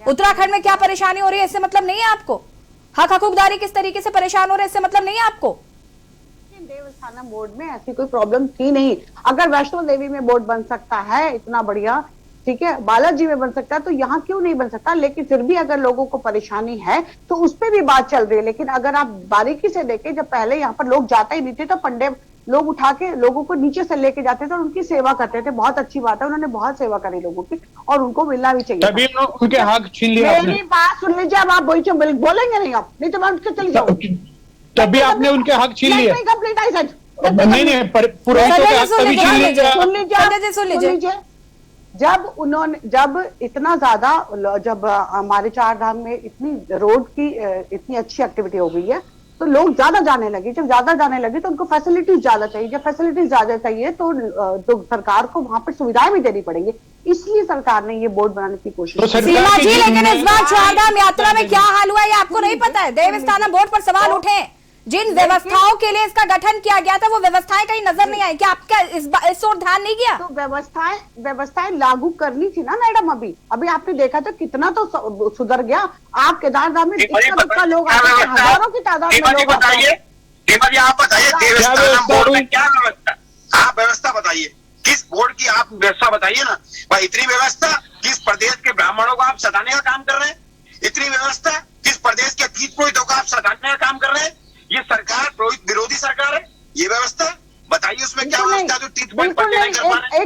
उत्तराखंड में क्या परेशानी हो रही है, इससे मतलब नहीं है आपको? हक हकूकदारी किस तरीके से परेशान हो रहे हैं, इससे मतलब नहीं है आपको? देवस्थानम बोर्ड में ऐसी कोई प्रॉब्लम थी नहीं। अगर वैष्णो देवी में बोर्ड बन सकता है इतना बढ़िया, ठीक है, बालाजी में बन सकता है, तो यहाँ क्यों नहीं बन सकता? लेकिन फिर भी अगर लोगों को परेशानी है तो उस पर भी बात चल रही है। लेकिन अगर आप बारीकी से देखें, जब पहले यहाँ पर लोग जाते ही नहीं थे तो पंडे लोग उठा के लोगों को नीचे से लेके जाते थे और उनकी सेवा करते थे। बहुत अच्छी बात है, उन्होंने बहुत सेवा करी लोगों की और उनको मिलना भी चाहिए। तभी उनके हक छीन लिया। मेरी बात सुन लीजिए, अब आप बोलेंगे नहीं, आप नहीं तो मैं उनके चली जाऊंगी। तभी आपने उनके हक छीन लिए। नहीं, पुरोहितों के हक तभी छीन लिए। सुन लीजिए, जब इतना ज्यादा, जब हमारे चार धाम में इतनी रोड की इतनी अच्छी एक्टिविटी हो गई है तो लोग ज्यादा जाने लगे। जब ज्यादा जाने लगे तो उनको फैसिलिटीज ज्यादा चाहिए। जब फैसिलिटीज ज्यादा चाहिए तो सरकार को वहां पर सुविधाएं भी देनी पड़ेंगी। इसलिए सरकार ने ये बोर्ड बनाने की कोशिश की। सीमा जी, लेकिन इस बार चारधाम यात्रा में क्या हाल हुआ है आपको नहीं पता है? देवस्थानम बोर्ड पर सवाल उठे, जिन व्यवस्थाओं के लिए इसका गठन किया गया था वो व्यवस्थाएं कहीं नजर नहीं आई। क्या आपका इस ओर ध्यान नहीं गया? तो व्यवस्थाएं लागू करनी थी ना मैडम। अभी आपने देखा तो कितना तो सुधर गया। आप केदारधाम में इतना लोग आते हैं, हजारों की तादाद में लोग आते हैं। आप बताइए देवस्थानम बोर्ड में क्या व्यवस्था, आप व्यवस्था बताइए, किस बोर्ड की आप व्यवस्था बताइए ना भाई। इतनी व्यवस्था किस प्रदेश के ब्राह्मणों को आप सताने का काम कर रहे हैं? इतनी व्यवस्था किस प्रदेश के तीर्थ पुरोहितों को आप सताने का काम कर रहे हैं? ये सरकार पुरोहित विरोधी सरकार है। ये व्यवस्था बताइए, उसमें क्या व्यवस्था जो तीर्थ पुरोहित नहीं कर पा रहे?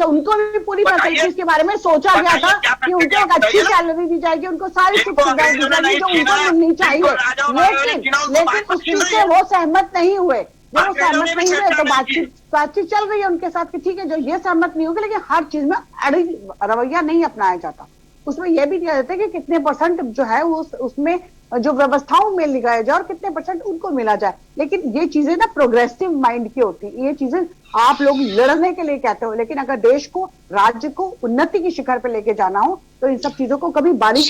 उनको भी पूरी फैसिलिटीज के बारे में सोचा गया था कि उनको एक अच्छी सैलरी दी जाएगी, उनको सारी सुविधाएं दी जाएगी जो उनको मिलनी चाहिए। लेकिन उस चीज से वो सहमत नहीं हुए। जब वो सहमत नहीं हुए तो बातचीत चल रही है उनके साथ कि ठीक है, जो ये सहमत नहीं होगी, लेकिन हर चीज में अड़ी रवैया नहीं अपनाया जाता। उसमें यह भी दिया जाता है कि कितने परसेंट जो है वो उसमें जो व्यवस्थाओं में लिखाया जाए और कितने परसेंट उनको मिला जाए। लेकिन ये चीजें ना प्रोग्रेसिव माइंड की होती है। ये चीजें आप लोग लड़ने के लिए कहते हो, लेकिन अगर देश को, राज्य को उन्नति की शिखर पे लेके जाना हो तो इन सब चीजों को कभी बारीकी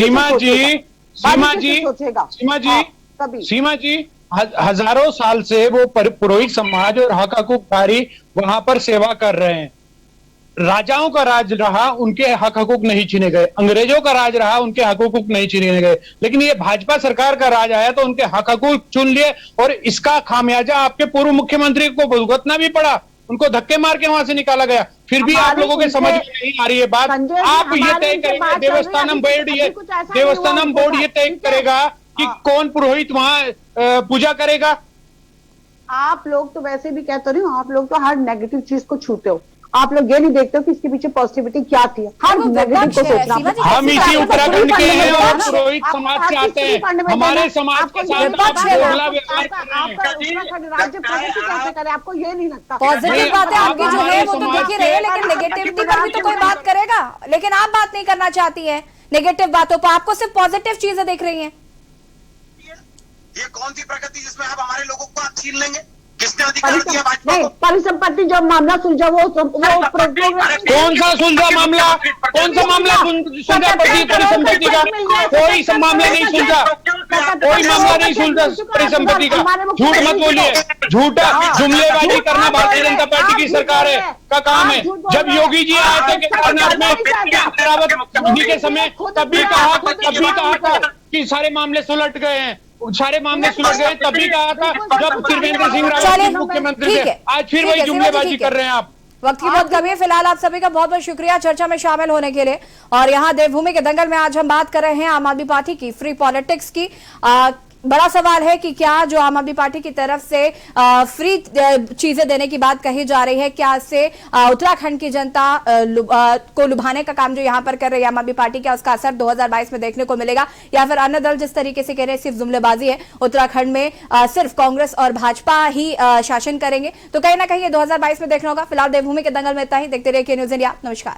सीमा जी हजारों साल से वो पुरोहित समाज और हक हकूकदारी वहां पर सेवा कर रहे हैं। राजाओं का राज रहा, उनके हक हकूक नहीं छीने गए। अंग्रेजों का राज रहा, उनके हक हकूक नहीं छीने गए। लेकिन ये भाजपा सरकार का राज आया तो उनके हक हकूक चुन लिए और इसका खामियाजा आपके पूर्व मुख्यमंत्री को भुगतना भी पड़ा। उनको धक्के मार के वहां से निकाला गया। फिर भी आप लोगों के समझ में नहीं आ रही है बात। आप ये तय करेंगे, देवस्थानम बोर्ड ये तय करेगा कि कौन पुरोहित वहां पूजा करेगा। आप लोग तो वैसे भी कहते रही हो, आप लोग तो हर नेगेटिव चीज को छूते हो। आप लोग ये नहीं देखते हो कि इसके पीछे पॉजिटिविटी क्या थी। हर नेगेटिव को सोचना। हम इसी उत्तराखंड के हैं और पुरोहित समाज से आते हैं। हमारे समाज के साथ दोगला व्यवहार कर रहे हैं। राज्य प्रगति कैसे करे, आपको ये नहीं लगता? पॉजिटिव बातें आपकी जो है वो तो देख ही रहे हैं, लेकिन नेगेटिविटी पर भी तो कोई बात करेगा। लेकिन आप बात नहीं करना चाहती है नेगेटिव बातों पर, आपको सिर्फ पॉजिटिव चीजें दिख रही है। ये कौन सी प्रगति जिसमें आप हमारे लोगों को आप छीन लेंगे? किसने अधिकार दिया भाजपा को? परिसंपत्ति जो मामला सुलझा वो कौन सा सुलझा मामला? कौन सा मामला सुलझा परिसंपत्ति का? कोई मामला नहीं सुलझा, कोई मामला नहीं सुलझा परिसंपत्ति का। झूठ मत बोलिए, झूठा जुमलेबाजी करना भारतीय जनता पार्टी की सरकार है का काम है। जब योगी जी आए थे केदारनाथ में के समय तभी कहा था कि सारे मामले सुलट गए हैं, सारे मामले सुलझ गए। तभी कहा था जब त्रिवेंद्र सिंह रावत मुख्यमंत्री थे। आज फिर वही जुमलेबाजी कर रहे हैं आप। वक्त की बहुत कमी है। फिलहाल आप सभी का बहुत बहुत शुक्रिया चर्चा में शामिल होने के लिए। और यहाँ देवभूमि के दंगल में आज हम बात कर रहे हैं आम आदमी पार्टी की फ्री पॉलिटिक्स की। बड़ा सवाल है कि क्या जो आम आदमी पार्टी की तरफ से फ्री चीजें देने की बात कही जा रही है, क्या इससे उत्तराखंड की जनता को लुभाने का काम जो यहाँ पर कर रही है आम आदमी पार्टी, क्या उसका असर 2022 में देखने को मिलेगा, या फिर अन्य दल जिस तरीके से कह रहे हैं सिर्फ जुमलेबाजी है, उत्तराखंड में सिर्फ कांग्रेस और भाजपा ही शासन करेंगे। तो कहीं ना कहीं ये 2022 में देखना होगा। फिलहाल देवभूमि के दंगल में इतना ही। देखते रहिए के न्यूज इंडिया। नमस्कार।